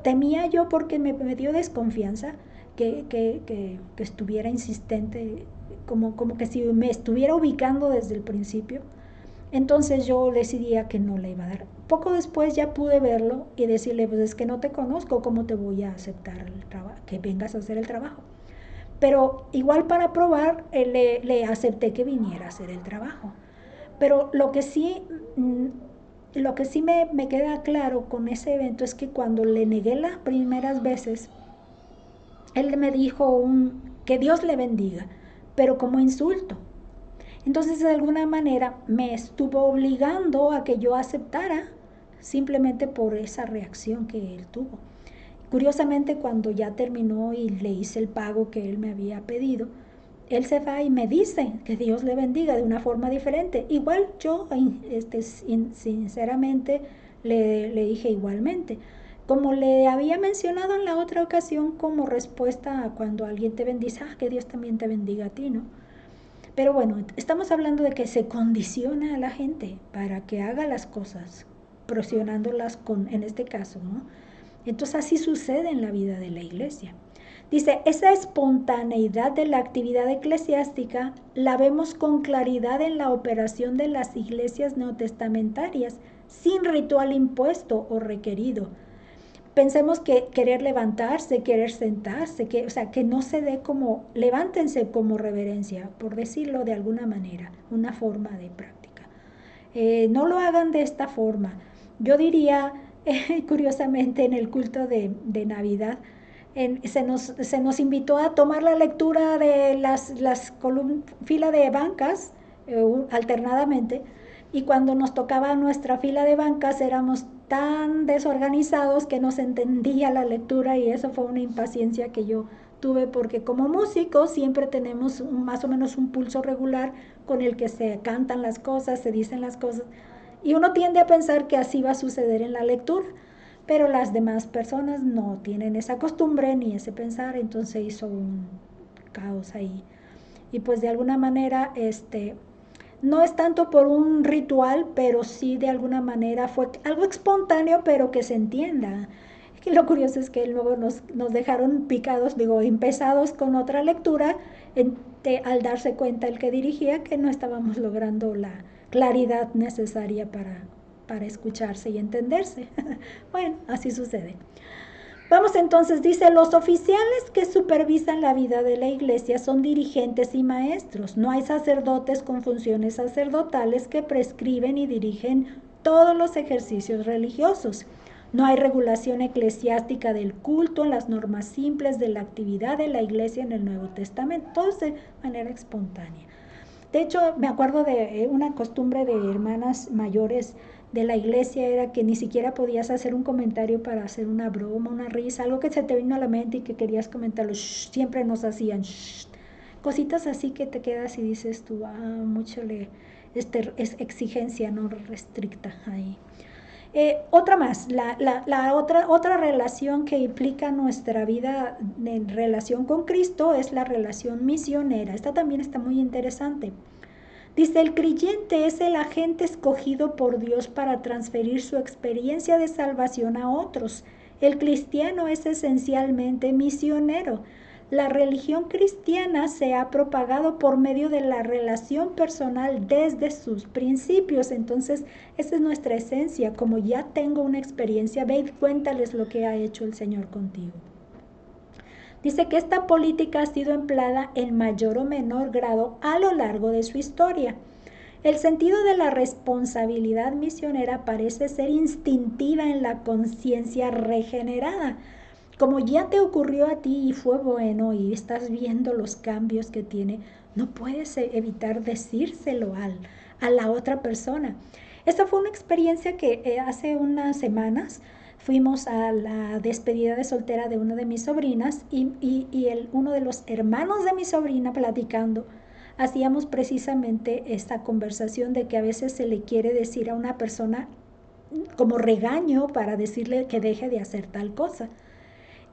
[SPEAKER 1] Temía yo porque me dio desconfianza que estuviera insistente, como que si me estuviera ubicando desde el principio. Entonces yo decidía que no le iba a dar. Poco después ya pude verlo y decirle, pues es que no te conozco, ¿cómo te voy a aceptar el trabajo, que vengas a hacer el trabajo? Pero igual para probar, le acepté que viniera a hacer el trabajo. Pero lo que sí me queda claro con ese evento es que cuando le negué las primeras veces, él me dijo que Dios le bendiga, pero como insulto. Entonces, de alguna manera, me estuvo obligando a que yo aceptara simplemente por esa reacción que él tuvo. Curiosamente, cuando ya terminó y le hice el pago que él me había pedido, él se va y me dice que Dios le bendiga de una forma diferente. Igual yo, sinceramente, le dije igualmente. Como le había mencionado en la otra ocasión como respuesta a cuando alguien te bendice, que Dios también te bendiga a ti, ¿no? Pero bueno, estamos hablando de que se condiciona a la gente para que haga las cosas, presionándolas en este caso, ¿no? Entonces así sucede en la vida de la iglesia. Dice, esa espontaneidad de la actividad eclesiástica la vemos con claridad en la operación de las iglesias neotestamentarias, sin ritual impuesto o requerido. Pensemos que querer levantarse, querer sentarse, que no se dé como, levántense como reverencia, por decirlo de alguna manera, una forma de práctica. No lo hagan de esta forma. Yo diría, curiosamente, en el culto de Navidad, se nos invitó a tomar la lectura de las fila de bancas alternadamente, y cuando nos tocaba nuestra fila de bancas éramos tan desorganizados que no se entendía la lectura, y eso fue una impaciencia que yo tuve, porque como músicos siempre tenemos más o menos un pulso regular con el que se cantan las cosas, se dicen las cosas, y uno tiende a pensar que así va a suceder en la lectura, pero las demás personas no tienen esa costumbre ni ese pensar, entonces hizo un caos ahí. Y pues de alguna manera, no es tanto por un ritual, pero sí de alguna manera fue algo espontáneo, pero que se entienda. Y lo curioso es que luego nos dejaron picados, empezados con otra lectura, al darse cuenta el que dirigía que no estábamos logrando la claridad necesaria para escucharse y entenderse. Bueno, así sucede. Vamos entonces, dice, los oficiales que supervisan la vida de la iglesia son dirigentes y maestros. No hay sacerdotes con funciones sacerdotales que prescriben y dirigen todos los ejercicios religiosos. No hay regulación eclesiástica del culto en las normas simples de la actividad de la iglesia en el Nuevo Testamento. Todo es de manera espontánea. De hecho, me acuerdo de una costumbre de hermanas mayores de la iglesia, era que ni siquiera podías hacer un comentario para hacer una broma, una risa, algo que se te vino a la mente y que querías comentarlo. Siempre nos hacían cositas así que te quedas y dices tú, mucho es exigencia no restricta ahí. Otra más, otra relación que implica nuestra vida en relación con Cristo es la relación misionera. Esta también está muy interesante. Dice, el creyente es el agente escogido por Dios para transferir su experiencia de salvación a otros. El cristiano es esencialmente misionero. La religión cristiana se ha propagado por medio de la relación personal desde sus principios. Entonces, esa es nuestra esencia. Como ya tengo una experiencia, ve y cuéntales lo que ha hecho el Señor contigo. Dice que esta política ha sido empleada en mayor o menor grado a lo largo de su historia. El sentido de la responsabilidad misionera parece ser instintiva en la conciencia regenerada. Como ya te ocurrió a ti y fue bueno y estás viendo los cambios que tiene, no puedes evitar decírselo a la otra persona. Esta fue una experiencia que hace unas semanas fuimos a la despedida de soltera de una de mis sobrinas, y uno de los hermanos de mi sobrina, platicando, hacíamos precisamente esta conversación de que a veces se le quiere decir a una persona como regaño para decirle que deje de hacer tal cosa.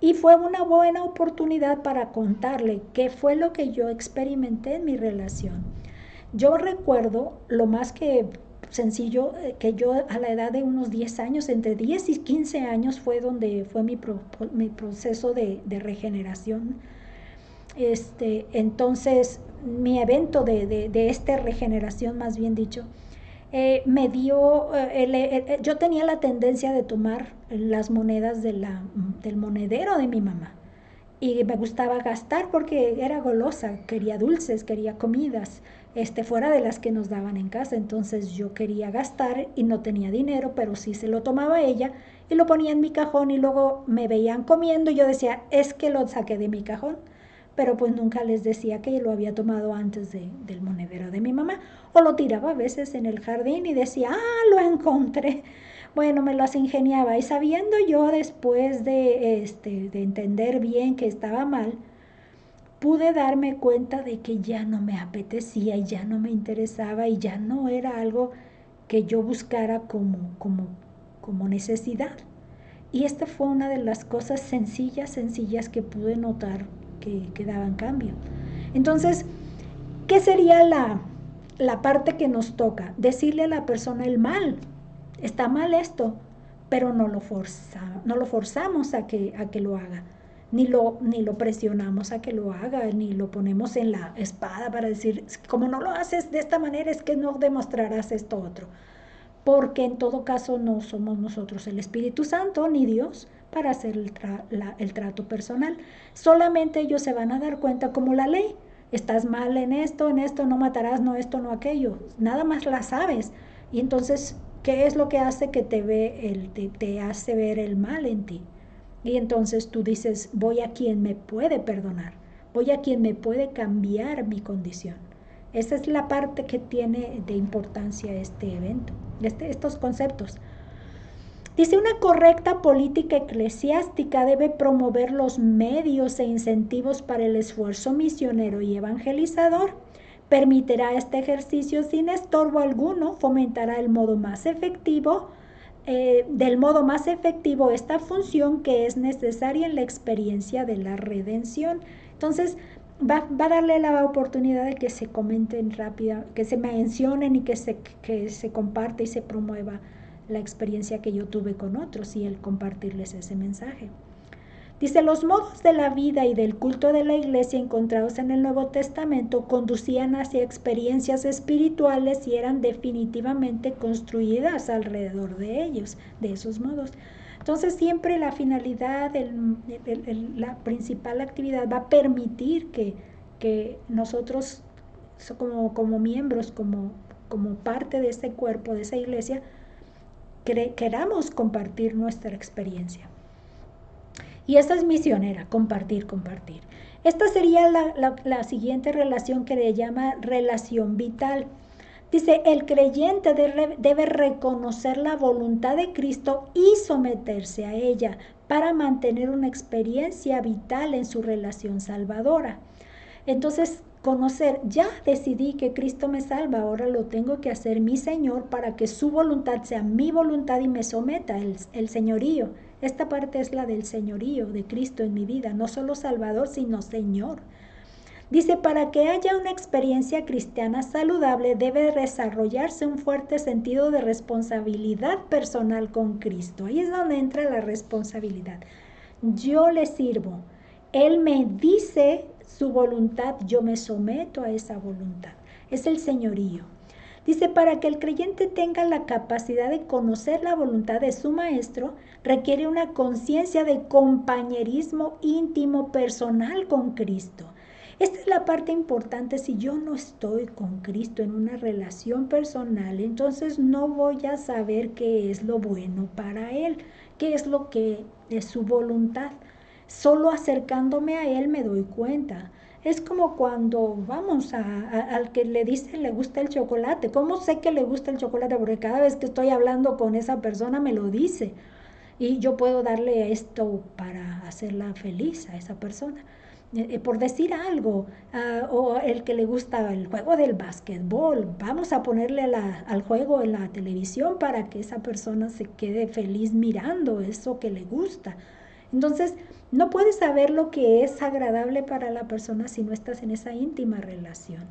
[SPEAKER 1] Y fue una buena oportunidad para contarle qué fue lo que yo experimenté en mi relación. Yo recuerdo lo más que sencillo, que yo a la edad de unos 10 años, entre 10 y 15 años fue donde fue mi proceso de regeneración. Entonces, mi evento de esta regeneración, más bien dicho, me dio, yo tenía la tendencia de tomar las monedas del monedero de mi mamá, y me gustaba gastar porque era golosa, quería dulces, quería comidas, fuera de las que nos daban en casa. Entonces yo quería gastar y no tenía dinero, pero sí se lo tomaba ella y lo ponía en mi cajón, y luego me veían comiendo y yo decía, es que lo saqué de mi cajón, pero pues nunca les decía que lo había tomado antes del monedero de mi mamá, o lo tiraba a veces en el jardín y decía, lo encontré. Bueno, me las ingeniaba, y sabiendo yo después de entender bien que estaba mal, pude darme cuenta de que ya no me apetecía y ya no me interesaba y ya no era algo que yo buscara como necesidad. Y esta fue una de las cosas sencillas que pude notar que daban cambio. Entonces, ¿qué sería la parte que nos toca? Decirle a la persona el mal. Está mal esto, pero no lo forzamos a que lo haga. Ni lo presionamos a que lo haga, ni lo ponemos en la espada para decir, como no lo haces de esta manera, es que no demostrarás esto otro. porque en todo caso no somos nosotros el Espíritu Santo ni Dios para hacer el trato personal. Solamente ellos se van a dar cuenta como la ley. Estás mal en esto, no matarás, no esto, no aquello. Nada más la sabes. Y entonces, ¿qué es lo que hace que te hace ver el mal en ti? Y entonces tú dices, voy a quien me puede perdonar, voy a quien me puede cambiar mi condición. Esa es la parte que tiene de importancia este evento, estos conceptos. Dice, una correcta política eclesiástica debe promover los medios e incentivos para el esfuerzo misionero y evangelizador. Permitirá este ejercicio sin estorbo alguno, fomentará del modo más efectivo esta función que es necesaria en la experiencia de la redención. Entonces, va a darle la oportunidad de que se comenten rápida, que se mencionen y que se comparte y se promueva la experiencia que yo tuve con otros y el compartirles ese mensaje. Dice, los modos de la vida y del culto de la iglesia encontrados en el Nuevo Testamento conducían hacia experiencias espirituales y eran definitivamente construidas alrededor de ellos, de esos modos. Entonces siempre la finalidad, la principal actividad va a permitir que nosotros como miembros, como parte de ese cuerpo, de esa iglesia, queramos compartir nuestra experiencia. Y esa es misionera, compartir. Esta sería la siguiente relación que le llama relación vital. Dice, el creyente debe reconocer la voluntad de Cristo y someterse a ella para mantener una experiencia vital en su relación salvadora. Entonces, conocer, ya decidí que Cristo me salva, ahora lo tengo que hacer mi Señor para que su voluntad sea mi voluntad y me someta, el señorío. Esta parte es la del señorío de Cristo en mi vida, no solo Salvador, sino Señor. Dice, para que haya una experiencia cristiana saludable debe desarrollarse un fuerte sentido de responsabilidad personal con Cristo. Ahí es donde entra la responsabilidad. Yo le sirvo. Él me dice su voluntad, yo me someto a esa voluntad. Es el señorío. Dice, para que el creyente tenga la capacidad de conocer la voluntad de su maestro, requiere una conciencia de compañerismo íntimo personal con Cristo. Esta es la parte importante. Si yo no estoy con Cristo en una relación personal, entonces no voy a saber qué es lo bueno para Él, qué es lo que es su voluntad. Solo acercándome a Él me doy cuenta. Es como cuando vamos al que le dicen le gusta el chocolate. ¿Cómo sé que le gusta el chocolate? Porque cada vez que estoy hablando con esa persona me lo dice. Y yo puedo darle esto para hacerla feliz a esa persona. Por decir algo, o el que le gusta el juego del básquetbol, vamos a ponerle al juego en la televisión para que esa persona se quede feliz mirando eso que le gusta. Entonces, no puedes saber lo que es agradable para la persona si no estás en esa íntima relación.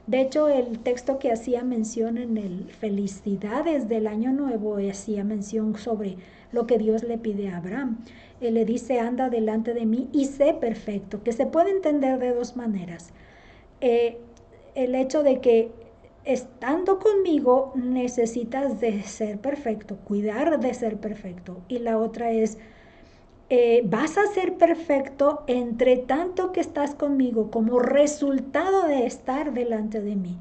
[SPEAKER 1] De hecho, el texto que hacía mención en el Felicidades del Año Nuevo hacía mención sobre lo que Dios le pide a Abraham. Él le dice, anda delante de mí y sé perfecto, que se puede entender de dos maneras. El hecho de que estando conmigo necesitas de ser perfecto, cuidar de ser perfecto. Y la otra es, vas a ser perfecto entre tanto que estás conmigo como resultado de estar delante de mí.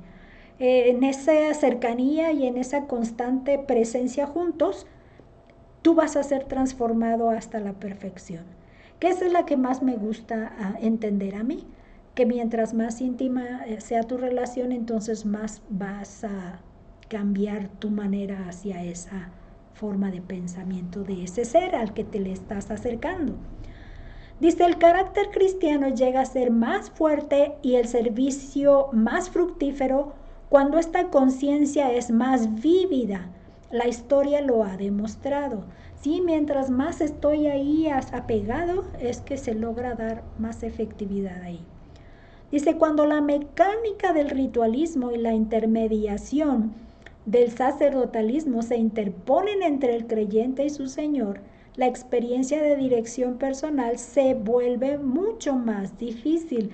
[SPEAKER 1] En esa cercanía y en esa constante presencia juntos, tú vas a ser transformado hasta la perfección. Que esa es la que más me gusta entender a mí, que mientras más íntima sea tu relación, entonces más vas a cambiar tu manera hacia esa forma de pensamiento de ese ser al que te le estás acercando. Dice, el carácter cristiano llega a ser más fuerte y el servicio más fructífero cuando esta conciencia es más vívida. La historia lo ha demostrado. Sí, mientras más estoy ahí apegado, es que se logra dar más efectividad ahí. Dice, cuando la mecánica del ritualismo y la intermediación del sacerdotalismo se interponen entre el creyente y su Señor, la experiencia de dirección personal se vuelve mucho más difícil,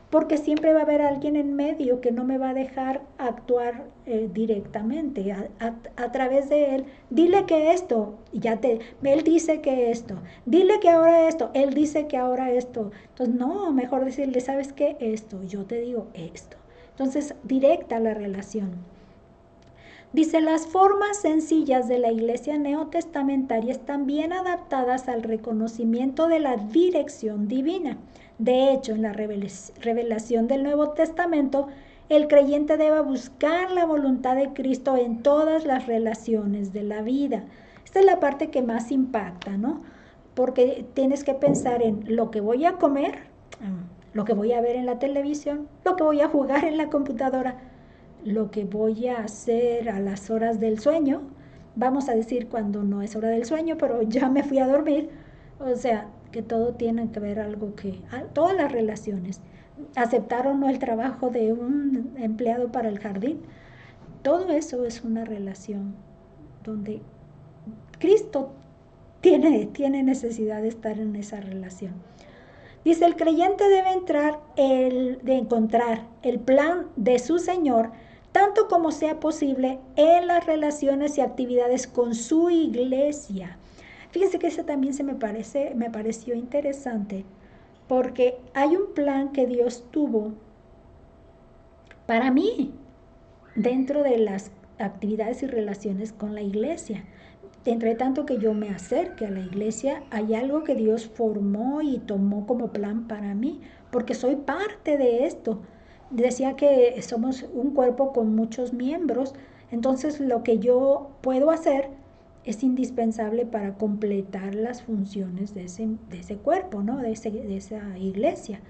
[SPEAKER 1] porque siempre va a haber alguien en medio que no me va a dejar actuar directamente a través de él. Dile que esto, él dice que esto, dile que ahora esto, él dice que ahora esto. Entonces, no, mejor decirle, ¿sabes qué? Esto, yo te digo esto. Entonces, directa la relación. Dice, las formas sencillas de la iglesia neotestamentaria están bien adaptadas al reconocimiento de la dirección divina. De hecho, en la revelación del Nuevo Testamento, el creyente debe buscar la voluntad de Cristo en todas las relaciones de la vida. Esta es la parte que más impacta, ¿no? Porque tienes que pensar en lo que voy a comer, lo que voy a ver en la televisión, lo que voy a jugar en la computadora, lo que voy a hacer a las horas del sueño, vamos a decir cuando no es hora del sueño, pero ya me fui a dormir, o sea, que todo tiene que ver algo todas las relaciones, aceptar o no el trabajo de un empleado para el jardín, todo eso es una relación donde Cristo tiene necesidad de estar en esa relación. Dice, el creyente debe encontrar el plan de su Señor tanto como sea posible en las relaciones y actividades con su iglesia. Fíjense que eso también me pareció interesante, porque hay un plan que Dios tuvo para mí dentro de las actividades y relaciones con la iglesia. Entre tanto que yo me acerque a la iglesia, hay algo que Dios formó y tomó como plan para mí, porque soy parte de esto. Decía que somos un cuerpo con muchos miembros, entonces lo que yo puedo hacer es indispensable para completar las funciones de ese cuerpo, ¿no? de esa iglesia.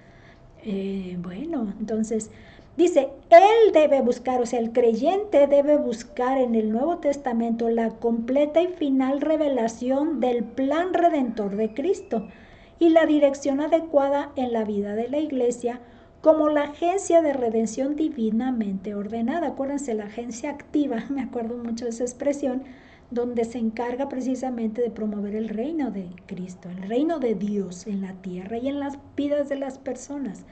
[SPEAKER 1] Bueno, entonces dice, él debe buscar, o sea, el creyente debe buscar en el Nuevo Testamento la completa y final revelación del plan redentor de Cristo y la dirección adecuada en la vida de la iglesia como la agencia de redención divinamente ordenada. Acuérdense, la agencia activa, me acuerdo mucho de esa expresión, donde se encarga precisamente de promover el reino de Cristo, el reino de Dios en la tierra y en las vidas de las personas.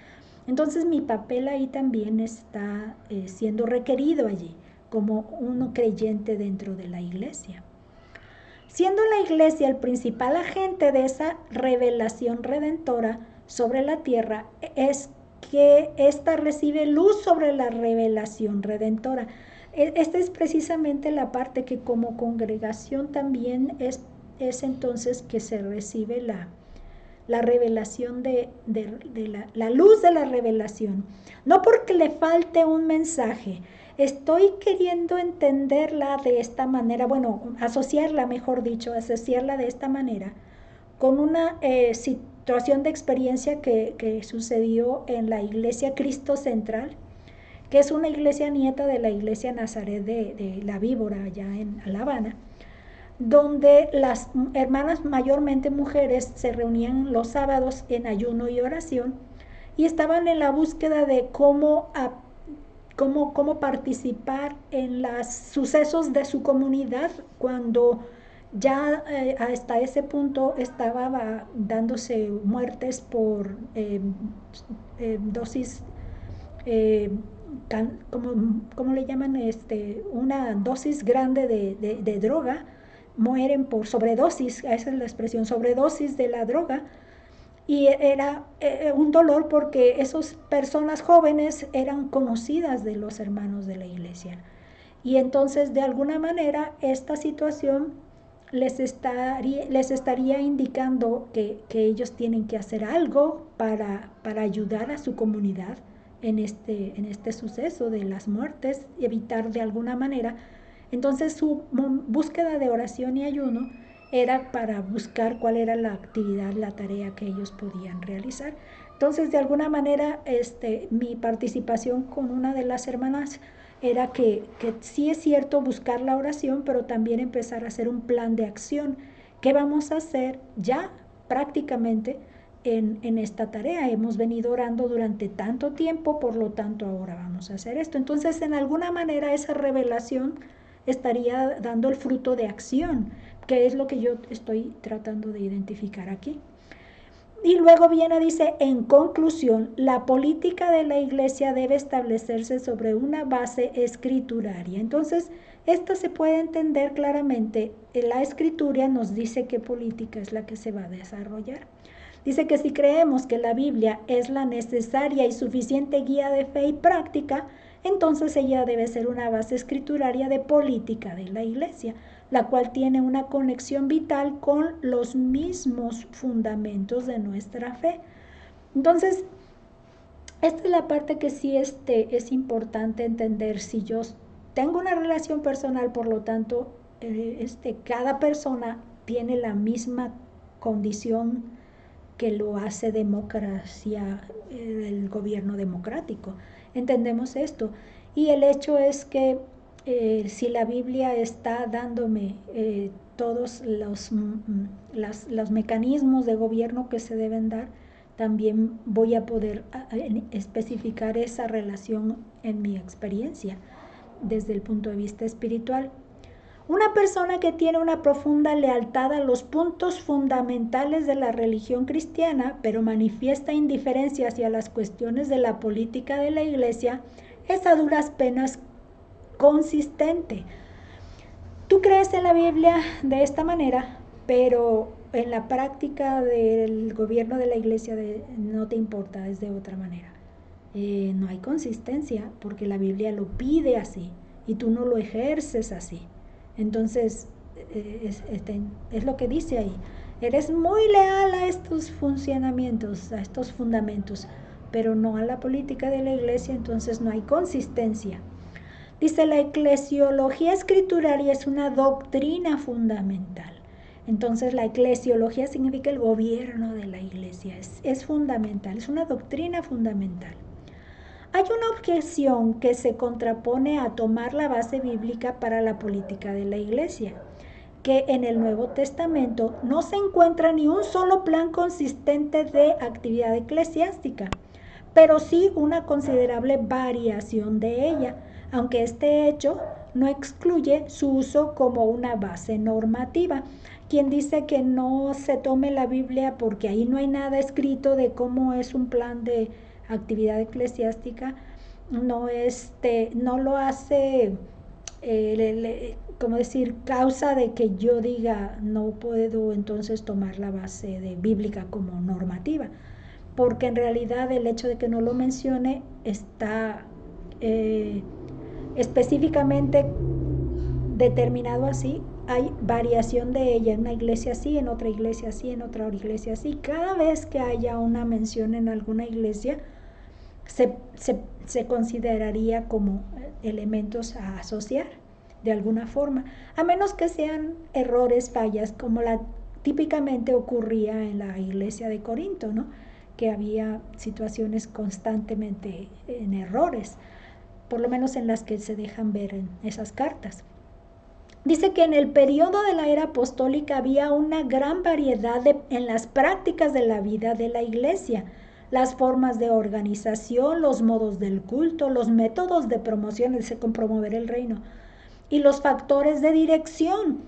[SPEAKER 1] Entonces mi papel ahí también está siendo requerido allí, como un creyente dentro de la iglesia. Siendo la iglesia el principal agente de esa revelación redentora sobre la tierra, es que ésta recibe luz sobre la revelación redentora. Esta es precisamente la parte que como congregación también es entonces que se recibe la revelación la luz de la revelación. No porque le falte un mensaje, estoy queriendo entenderla de esta manera, bueno, asociarla, mejor dicho, asociarla de esta manera con una situación de experiencia que sucedió en la iglesia Cristo Central, que es una iglesia nieta de la iglesia Nazaret de La Víbora, allá en La Habana, donde las hermanas, mayormente mujeres, se reunían los sábados en ayuno y oración y estaban en la búsqueda de cómo participar en los sucesos de su comunidad cuando ya hasta ese punto estaba dándose muertes por dosis, ¿cómo le llaman? Una dosis grande de droga, mueren por sobredosis, esa es la expresión, sobredosis de la droga. Y era un dolor porque esas personas jóvenes eran conocidas de los hermanos de la iglesia. Y entonces, de alguna manera, esta situación les estaría indicando que ellos tienen que hacer algo para ayudar a su comunidad en este suceso de las muertes, evitar de alguna manera. Entonces, su búsqueda de oración y ayuno era para buscar cuál era la actividad, la tarea que ellos podían realizar. Entonces, de alguna manera, mi participación con una de las hermanas era que sí es cierto buscar la oración, pero también empezar a hacer un plan de acción. ¿Qué vamos a hacer ya prácticamente en esta tarea? Hemos venido orando durante tanto tiempo, por lo tanto ahora vamos a hacer esto. Entonces, en alguna manera esa revelación estaría dando el fruto de acción, que es lo que yo estoy tratando de identificar aquí. Y luego viene, dice, en conclusión, la política de la Iglesia debe establecerse sobre una base escrituraria. Entonces, esto se puede entender claramente. La Escritura nos dice qué política es la que se va a desarrollar. Dice que si creemos que la Biblia es la necesaria y suficiente guía de fe y práctica, entonces ella debe ser una base escrituraria de política de la Iglesia, la cual tiene una conexión vital con los mismos fundamentos de nuestra fe. Entonces, esta es la parte que sí es importante entender. Si yo tengo una relación personal, por lo tanto, cada persona tiene la misma condición que lo hace democracia, el gobierno democrático. Entendemos esto. Y el hecho es que si la Biblia está dándome todos los mecanismos de gobierno que se deben dar, también voy a poder especificar esa relación en mi experiencia desde el punto de vista espiritual. Una persona que tiene una profunda lealtad a los puntos fundamentales de la religión cristiana, pero manifiesta indiferencia hacia las cuestiones de la política de la Iglesia, es a duras penas consistente. Tú crees en la Biblia de esta manera, pero en la práctica del gobierno de la Iglesia no te importa, es de otra manera. No hay consistencia porque la Biblia lo pide así y tú no lo ejerces así. Entonces, es lo que dice ahí. Eres muy leal a estos funcionamientos, a estos fundamentos, pero no a la política de la Iglesia, entonces no hay consistencia. Dice, la eclesiología escrituraria es una doctrina fundamental. Entonces, la eclesiología significa el gobierno de la Iglesia, es fundamental, es una doctrina fundamental. Hay una objeción que se contrapone a tomar la base bíblica para la política de la Iglesia, que en el Nuevo Testamento no se encuentra ni un solo plan consistente de actividad eclesiástica, pero sí una considerable variación de ella, aunque este hecho no excluye su uso como una base normativa. Quien dice que no se tome la Biblia porque ahí no hay nada escrito de cómo es un plan de actividad eclesiástica, no lo hace como decir, causa de que yo diga no puedo entonces tomar la base de bíblica como normativa, porque en realidad el hecho de que no lo mencione está específicamente determinado así. Hay variación de ella en una iglesia así, en otra iglesia así, en otra iglesia así. Cada vez que haya una mención en alguna iglesia, se consideraría como elementos a asociar de alguna forma, a menos que sean errores, fallas, como típicamente ocurría en la iglesia de Corinto, ¿no? Que había situaciones constantemente en errores, por lo menos en las que se dejan ver en esas cartas. Dice que en el periodo de la era apostólica había una gran variedad en las prácticas de la vida de la iglesia, las formas de organización, los modos del culto, los métodos de promoción, con promover el reino, y los factores de dirección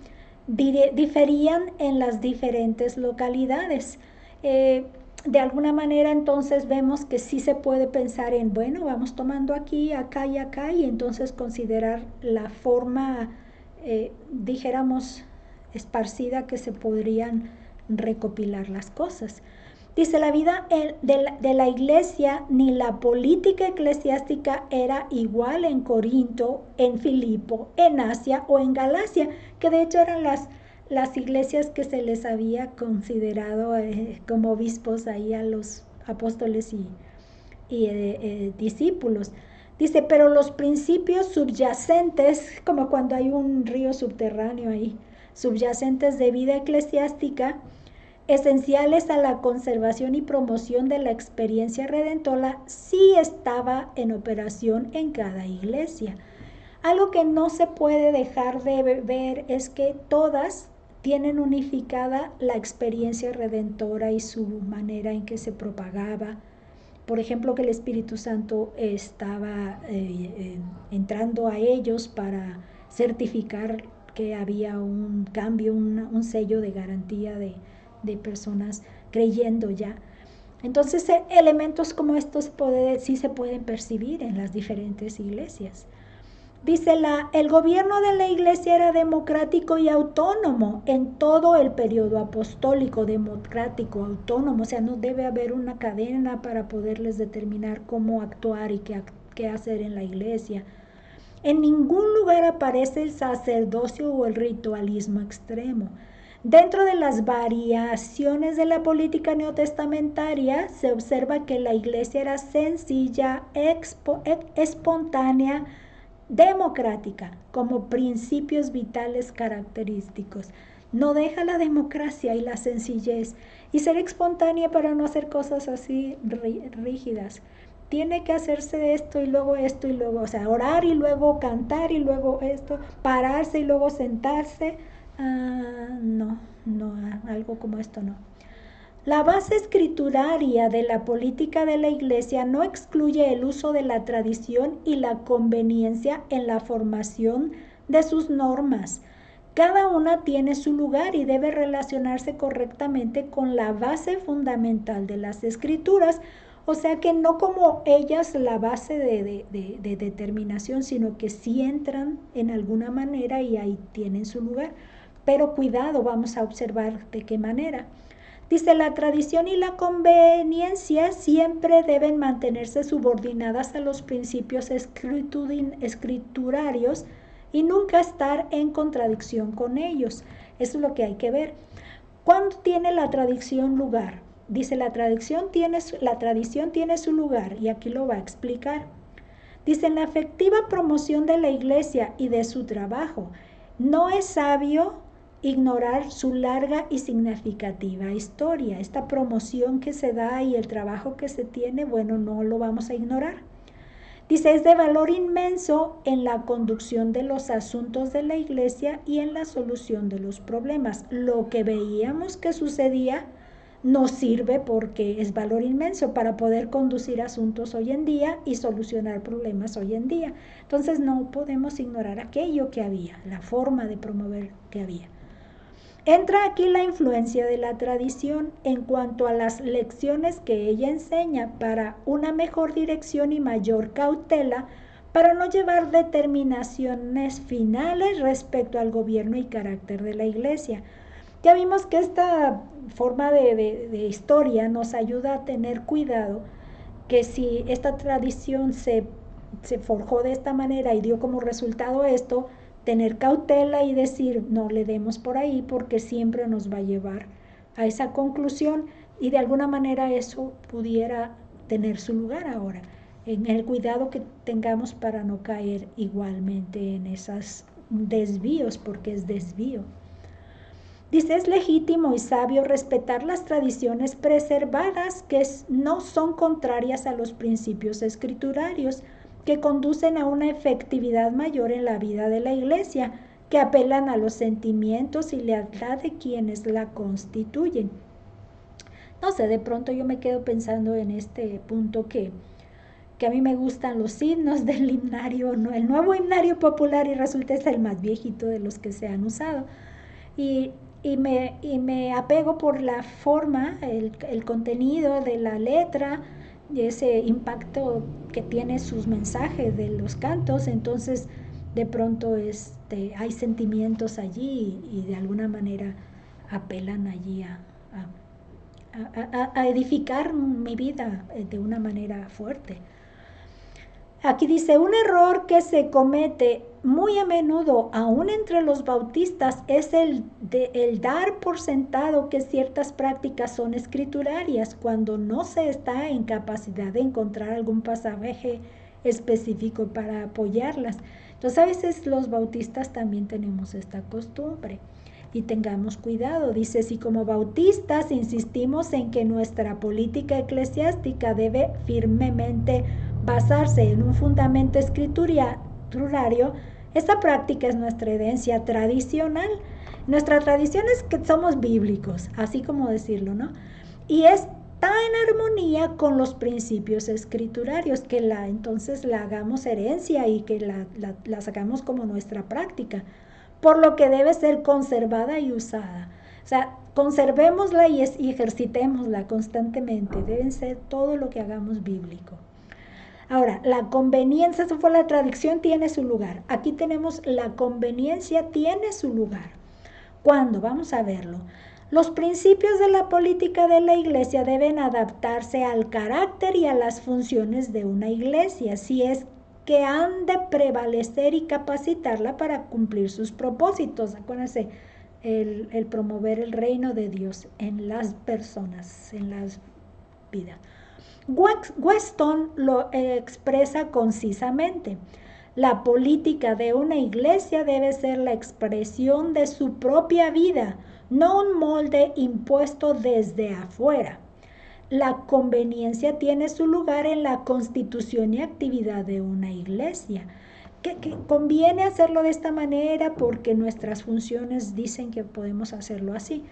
[SPEAKER 1] diferían en las diferentes localidades. De alguna manera entonces vemos que sí se puede pensar en, bueno, vamos tomando aquí, acá y acá, y entonces considerar la forma, dijéramos, esparcida que se podrían recopilar las cosas. Dice, la vida de la iglesia ni la política eclesiástica era igual en Corinto, en Filipo, en Asia o en Galacia, que de hecho eran las iglesias que se les había considerado como obispos ahí a los apóstoles y discípulos. Dice, pero los principios subyacentes, como cuando hay un río subterráneo ahí, subyacentes de vida eclesiástica, esenciales a la conservación y promoción de la experiencia redentora, sí estaba en operación en cada iglesia. Algo que no se puede dejar de ver es que todas tienen unificada la experiencia redentora y su manera en que se propagaba. Por ejemplo, que el Espíritu Santo estaba entrando a ellos para certificar que había un cambio, un sello de garantía de personas creyendo ya. Entonces, elementos como estos sí se pueden percibir en las diferentes iglesias. Dice, el gobierno de la iglesia era democrático y autónomo en todo el periodo apostólico, democrático, autónomo, o sea, no debe haber una cadena para poderles determinar cómo actuar y qué hacer en la iglesia. En ningún lugar aparece el sacerdocio o el ritualismo extremo. Dentro de las variaciones de la política neotestamentaria se observa que la iglesia era sencilla, espontánea, democrática, como principios vitales característicos. No deja la democracia y la sencillez y ser espontánea para no hacer cosas así rígidas. Tiene que hacerse esto y luego, o sea, orar y luego cantar y luego esto, pararse y luego sentarse. No, algo como esto no. La base escrituraria de la política de la Iglesia no excluye el uso de la tradición y la conveniencia en la formación de sus normas. Cada una tiene su lugar y debe relacionarse correctamente con la base fundamental de las Escrituras, o sea que no como ellas la base de determinación, sino que sí entran en alguna manera y ahí tienen su lugar. Pero cuidado, vamos a observar de qué manera. Dice, la tradición y la conveniencia siempre deben mantenerse subordinadas a los principios escriturarios y nunca estar en contradicción con ellos. Eso es lo que hay que ver. ¿Cuándo tiene la tradición lugar? Dice, la tradición tiene su lugar, y aquí lo va a explicar. Dice, en la efectiva promoción de la iglesia y de su trabajo, no es sabio ignorar su larga y significativa historia. Esta promoción que se da y el trabajo que se tiene, bueno, no lo vamos a ignorar. Dice, es de valor inmenso en la conducción de los asuntos de la iglesia y en la solución de los problemas. Lo que veíamos que sucedía nos sirve porque es valor inmenso para poder conducir asuntos hoy en día y solucionar problemas hoy en día. Entonces no podemos ignorar aquello que había, la forma de promover que había. Entra aquí la influencia de la tradición en cuanto a las lecciones que ella enseña para una mejor dirección y mayor cautela para no llevar determinaciones finales respecto al gobierno y carácter de la iglesia. Ya vimos que esta forma de historia nos ayuda a tener cuidado, que si esta tradición se forjó de esta manera y dio como resultado esto, tener cautela y decir, no le demos por ahí porque siempre nos va a llevar a esa conclusión y de alguna manera eso pudiera tener su lugar ahora, en el cuidado que tengamos para no caer igualmente en esos desvíos, porque es desvío. Dice, es legítimo y sabio respetar las tradiciones preservadas que no son contrarias a los principios escriturarios, que conducen a una efectividad mayor en la vida de la iglesia, que apelan a los sentimientos y lealtad de quienes la constituyen. No sé, de pronto yo me quedo pensando en este punto que a mí me gustan los himnos del himnario, ¿no? El nuevo himnario popular, y resulta es el más viejito de los que se han usado. Y me apego por la forma, el contenido de la letra, y ese impacto que tiene sus mensajes de los cantos. Entonces de pronto hay sentimientos allí y de alguna manera apelan allí a edificar mi vida de una manera fuerte. Aquí dice, un error que se comete muy a menudo, aún entre los bautistas, es el dar por sentado que ciertas prácticas son escriturarias cuando no se está en capacidad de encontrar algún pasaje específico para apoyarlas. Entonces a veces los bautistas también tenemos esta costumbre y tengamos cuidado. Dice, si como bautistas insistimos en que nuestra política eclesiástica debe firmemente basarse en un fundamento escriturario, esta práctica es nuestra herencia tradicional. Nuestra tradición es que somos bíblicos, así como decirlo, ¿no? Y está en armonía con los principios escriturarios, que entonces la hagamos herencia y que la sacamos como nuestra práctica, por lo que debe ser conservada y usada. O sea, conservémosla y ejercitémosla constantemente. Deben ser todo lo que hagamos bíblico. Ahora, la conveniencia, eso fue la tradición, tiene su lugar. Aquí tenemos la conveniencia tiene su lugar. ¿Cuándo? Vamos a verlo. Los principios de la política de la iglesia deben adaptarse al carácter y a las funciones de una iglesia, si es que han de prevalecer y capacitarla para cumplir sus propósitos. Acuérdense, el promover el reino de Dios en las personas, en las vidas. Weston lo expresa concisamente. La política de una iglesia debe ser la expresión de su propia vida, no un molde impuesto desde afuera. La conveniencia tiene su lugar en la constitución y actividad de una iglesia. Que conviene hacerlo de esta manera porque nuestras funciones dicen que podemos hacerlo así.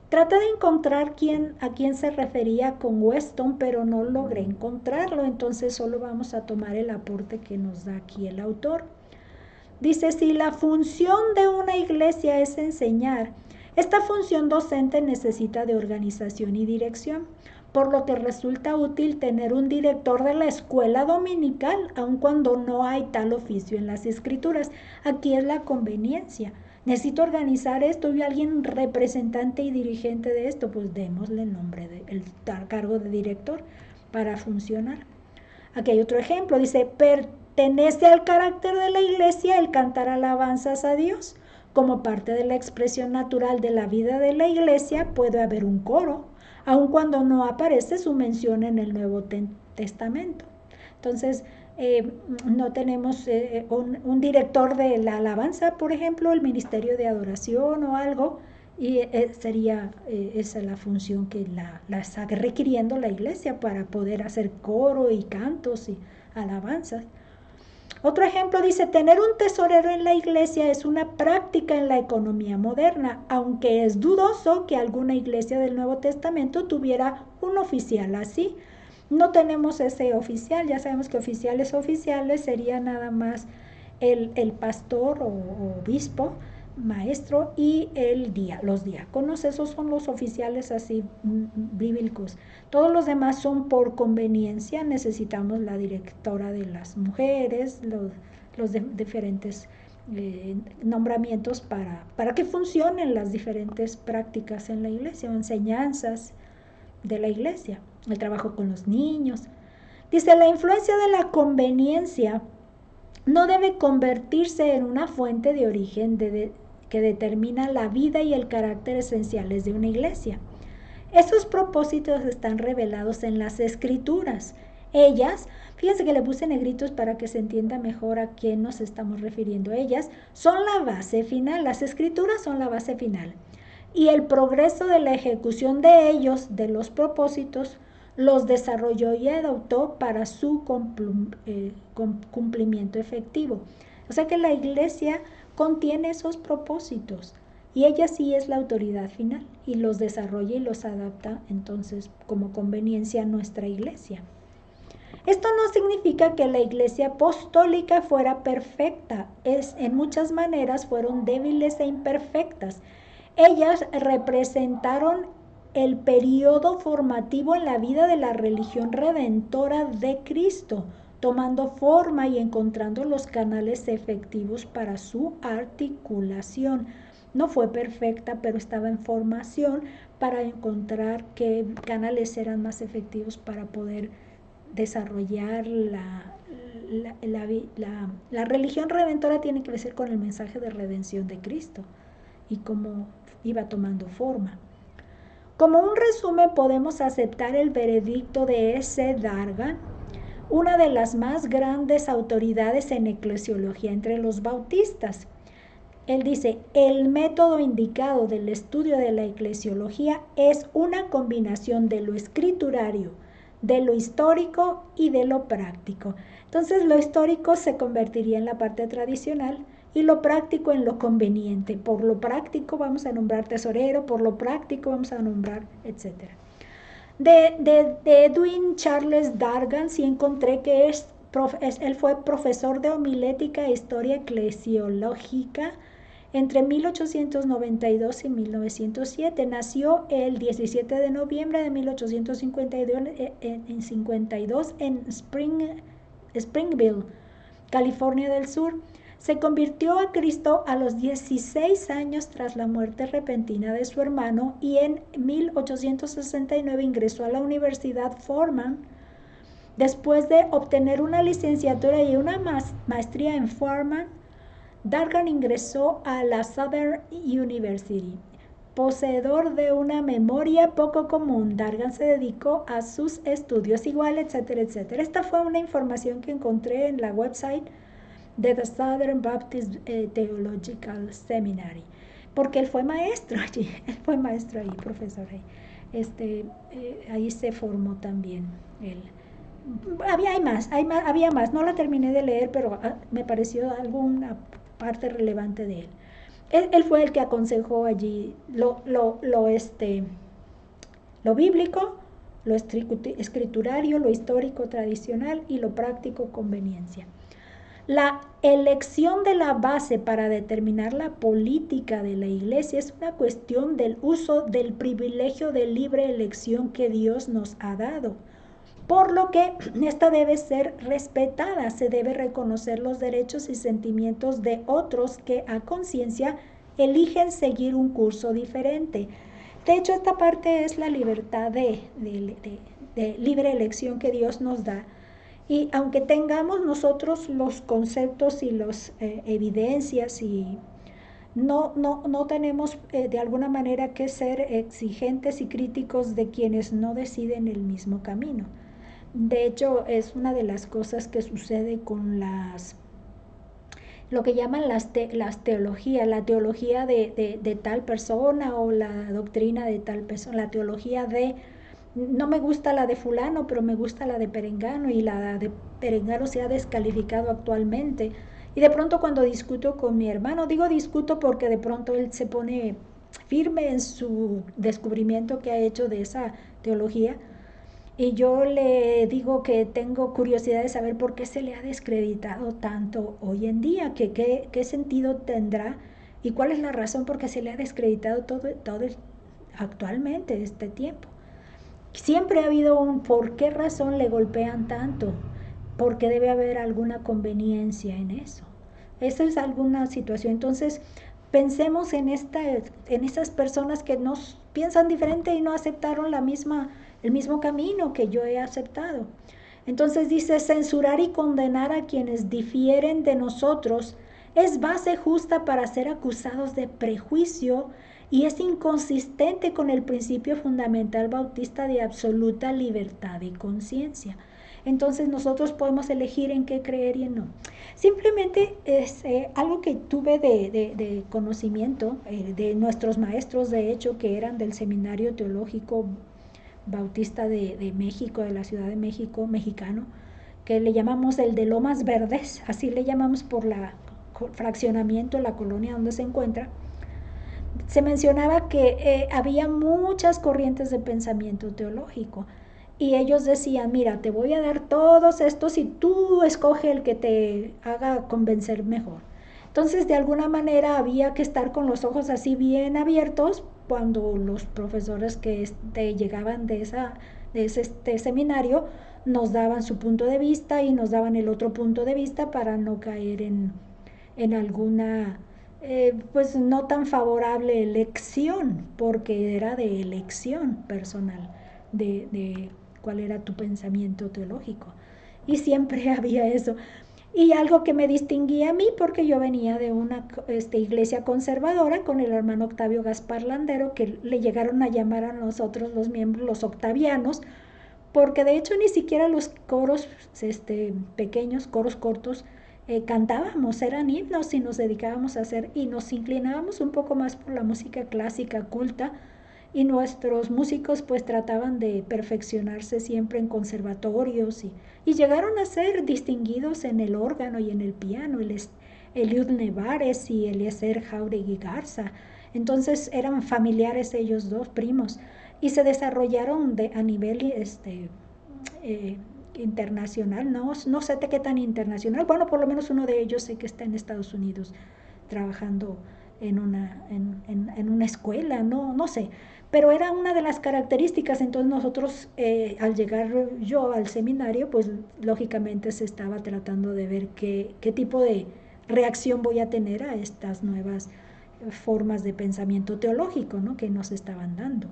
[SPEAKER 1] Traté de encontrar a quién se refería con Weston, pero no logré encontrarlo, entonces solo vamos a tomar el aporte que nos da aquí el autor. Dice, si la función de una iglesia es enseñar, esta función docente necesita de organización y dirección, por lo que resulta útil tener un director de la escuela dominical, aun cuando no hay tal oficio en las escrituras. Aquí es la conveniencia. Necesito organizar esto y alguien representante y dirigente de esto, pues démosle el nombre, el cargo de director para funcionar. Aquí hay otro ejemplo, dice, pertenece al carácter de la iglesia el cantar alabanzas a Dios. Como parte de la expresión natural de la vida de la iglesia puede haber un coro, aun cuando no aparece su mención en el Nuevo Testamento. Entonces, no tenemos un director de la alabanza, por ejemplo, el ministerio de adoración o algo, y sería esa la función que la está requiriendo la iglesia para poder hacer coro y cantos y alabanzas. Otro ejemplo dice, tener un tesorero en la iglesia es una práctica en la economía moderna, aunque es dudoso que alguna iglesia del Nuevo Testamento tuviera un oficial así. No tenemos ese oficial, ya sabemos que oficiales sería nada más el pastor o obispo, maestro y los diáconos, esos son los oficiales así bíblicos. Todos los demás son por conveniencia, necesitamos la directora de las mujeres, los diferentes nombramientos para que funcionen las diferentes prácticas en la iglesia o enseñanzas de la iglesia, el trabajo con los niños. Dice, la influencia de la conveniencia no debe convertirse en una fuente de origen que determina la vida y el carácter esenciales de una iglesia. Esos propósitos están revelados en las escrituras. Ellas, fíjense que le puse negritos para que se entienda mejor a quién nos estamos refiriendo. Ellas son la base final, las escrituras son la base final. Y el progreso de la ejecución de ellos, de los propósitos, los desarrolló y adoptó para su cumplimiento efectivo. O sea que la iglesia contiene esos propósitos y ella sí es la autoridad final y los desarrolla y los adapta entonces como conveniencia a nuestra iglesia. Esto no significa que la iglesia apostólica fuera perfecta, en muchas maneras fueron débiles e imperfectas. Ellas representaron el periodo formativo en la vida de la religión redentora de Cristo, tomando forma y encontrando los canales efectivos para su articulación. No fue perfecta, pero estaba en formación para encontrar qué canales eran más efectivos para poder desarrollar la religión redentora. Tiene que ver con el mensaje de redención de Cristo y cómo iba tomando forma. Como un resumen, podemos aceptar el veredicto de S. Dargan, una de las más grandes autoridades en eclesiología entre los bautistas. Él dice, el método indicado del estudio de la eclesiología es una combinación de lo escriturario, de lo histórico y de lo práctico. Entonces, lo histórico se convertiría en la parte tradicional y lo práctico en lo conveniente. Por lo práctico vamos a nombrar tesorero, por lo práctico vamos a nombrar, etc. De Edwin Charles Dargan sí encontré que él fue profesor de homilética e historia eclesiológica entre 1892 y 1907. Nació el 17 de noviembre de 1852 en Springville, California del Sur. Se convirtió a Cristo a los 16 años tras la muerte repentina de su hermano y en 1869 ingresó a la Universidad Fordham. Después de obtener una licenciatura y una maestría en Fordham, Dargan ingresó a la Southern University. Poseedor de una memoria poco común, Dargan se dedicó a sus estudios igual, etcétera, etcétera. Esta fue una información que encontré en la website de The Southern Baptist Theological Seminary, porque él fue maestro allí, profesor ahí. Ahí se formó también él. Había más, no la terminé de leer, pero me pareció alguna parte relevante de él. Él fue el que aconsejó allí lo bíblico, lo escriturario, lo histórico tradicional y lo práctico conveniencia. La elección de la base para determinar la política de la Iglesia es una cuestión del uso del privilegio de libre elección que Dios nos ha dado, por lo que esta debe ser respetada. Se debe reconocer los derechos y sentimientos de otros que a conciencia eligen seguir un curso diferente. De hecho, esta parte es la libertad de libre elección que Dios nos da. Y aunque tengamos nosotros los conceptos y las evidencias y no tenemos de alguna manera que ser exigentes y críticos de quienes no deciden el mismo camino. De hecho, es una de las cosas que sucede con lo que llaman las teologías, la teología de tal persona o la doctrina de tal persona, la teología de, no me gusta la de fulano, pero me gusta la de perengano, y la de perengano se ha descalificado actualmente. Y de pronto cuando discuto con mi hermano, digo discuto porque de pronto él se pone firme en su descubrimiento que ha hecho de esa teología, y yo le digo que tengo curiosidad de saber por qué se le ha descreditado tanto hoy en día, qué sentido tendrá y cuál es la razón por qué se le ha descreditado todo actualmente, este tiempo. Siempre ha habido por qué razón le golpean tanto, porque debe haber alguna conveniencia en eso. Esa es alguna situación. Entonces, pensemos en esas personas que nos piensan diferente y no aceptaron el mismo camino que yo he aceptado. Entonces dice, censurar y condenar a quienes difieren de nosotros es base justa para ser acusados de prejuicio y es inconsistente con el principio fundamental bautista de absoluta libertad y conciencia. Entonces nosotros podemos elegir en qué creer y en no. Simplemente es algo que tuve de conocimiento de nuestros maestros, de hecho, que eran del Seminario Teológico Bautista de México, de la Ciudad de México, mexicano, que le llamamos el de Lomas Verdes, así le llamamos por la fraccionamiento, la colonia donde se encuentra. Se mencionaba que había muchas corrientes de pensamiento teológico y ellos decían, mira, te voy a dar todos estos y tú escoge el que te haga convencer mejor. Entonces, de alguna manera había que estar con los ojos así bien abiertos cuando los profesores que llegaban de ese seminario nos daban su punto de vista y nos daban el otro punto de vista para no caer en alguna pues no tan favorable elección, porque era de elección personal de cuál era tu pensamiento teológico, y siempre había eso. Y algo que me distinguía a mí, porque yo venía de una iglesia conservadora con el hermano Octavio Gaspar Landero, que le llegaron a llamar a nosotros los miembros los octavianos, porque de hecho ni siquiera los coros pequeños, coros cortos, cantábamos, eran himnos y nos dedicábamos a hacer, y nos inclinábamos un poco más por la música clásica culta, y nuestros músicos pues trataban de perfeccionarse siempre en conservatorios y llegaron a ser distinguidos en el órgano y en el piano, Eliud Nevares y Eliezer Jauregui Garza. Entonces eran familiares ellos dos, primos, y se desarrollaron a nivel internacional, no sé de qué tan internacional, bueno, por lo menos uno de ellos sé que está en Estados Unidos trabajando en una escuela, no sé. Pero era una de las características. Entonces nosotros, al llegar yo al seminario, pues lógicamente se estaba tratando de ver qué tipo de reacción voy a tener a estas nuevas formas de pensamiento teológico, ¿no?, que nos estaban dando.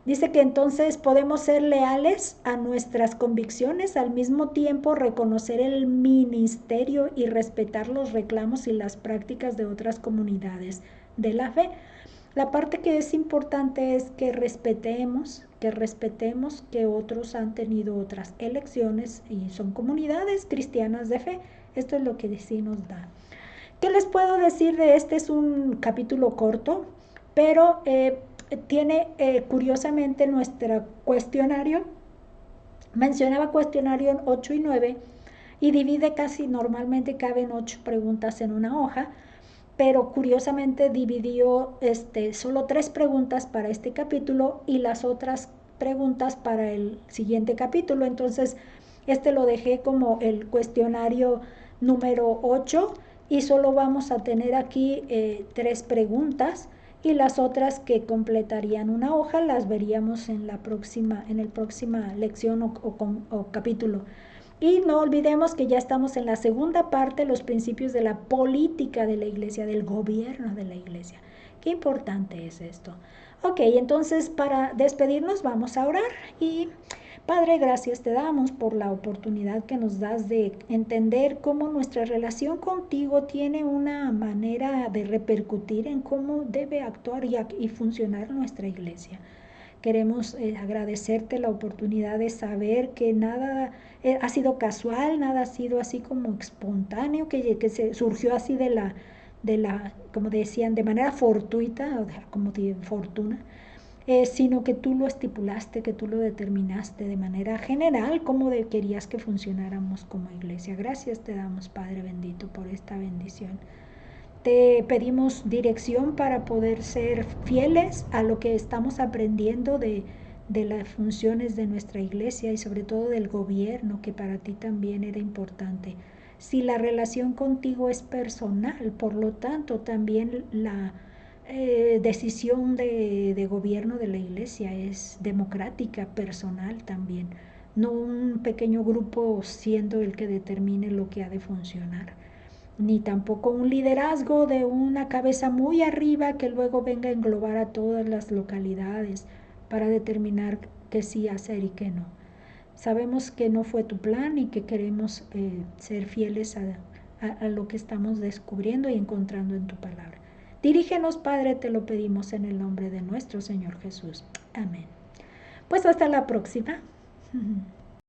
[SPEAKER 1] Dice que entonces podemos ser leales a nuestras convicciones, al mismo tiempo reconocer el ministerio y respetar los reclamos y las prácticas de otras comunidades de la fe. La parte que es importante es que respetemos que otros han tenido otras elecciones y son comunidades cristianas de fe. Esto es lo que sí nos da. ¿Qué les puedo decir de este? Es un capítulo corto, pero tiene curiosamente nuestro cuestionario, mencionaba cuestionario en 8 y 9 y divide casi, normalmente caben 8 preguntas en una hoja, pero curiosamente dividió solo 3 preguntas para este capítulo y las otras preguntas para el siguiente capítulo. Entonces lo dejé como el cuestionario número 8 y solo vamos a tener aquí 3 preguntas y las otras que completarían una hoja las veríamos en la próxima lección o capítulo. Y no olvidemos que ya estamos en la segunda parte, los principios de la política de la iglesia, del gobierno de la iglesia. Qué importante es esto. Ok, entonces para despedirnos vamos a orar. Y Padre, gracias te damos por la oportunidad que nos das de entender cómo nuestra relación contigo tiene una manera de repercutir en cómo debe actuar y funcionar nuestra iglesia. Queremos agradecerte la oportunidad de saber que nada ha sido casual, nada ha sido así como espontáneo, que se surgió así de la, como decían, de manera fortuita, como de fortuna, sino que tú lo estipulaste, que tú lo determinaste de manera general, cómo querías que funcionáramos como iglesia. Gracias te damos, Padre bendito, por esta bendición. Te pedimos dirección para poder ser fieles a lo que estamos aprendiendo de las funciones de nuestra iglesia y sobre todo del gobierno, que para ti también era importante. Si la relación contigo es personal, por lo tanto también la decisión de gobierno de la iglesia es democrática, personal también, no un pequeño grupo siendo el que determine lo que ha de funcionar, ni tampoco un liderazgo de una cabeza muy arriba que luego venga a englobar a todas las localidades para determinar qué sí hacer y qué no. Sabemos que no fue tu plan y que queremos ser fieles a lo que estamos descubriendo y encontrando en tu palabra. Dirígenos, Padre, te lo pedimos en el nombre de nuestro Señor Jesús. Amén. Pues hasta la próxima.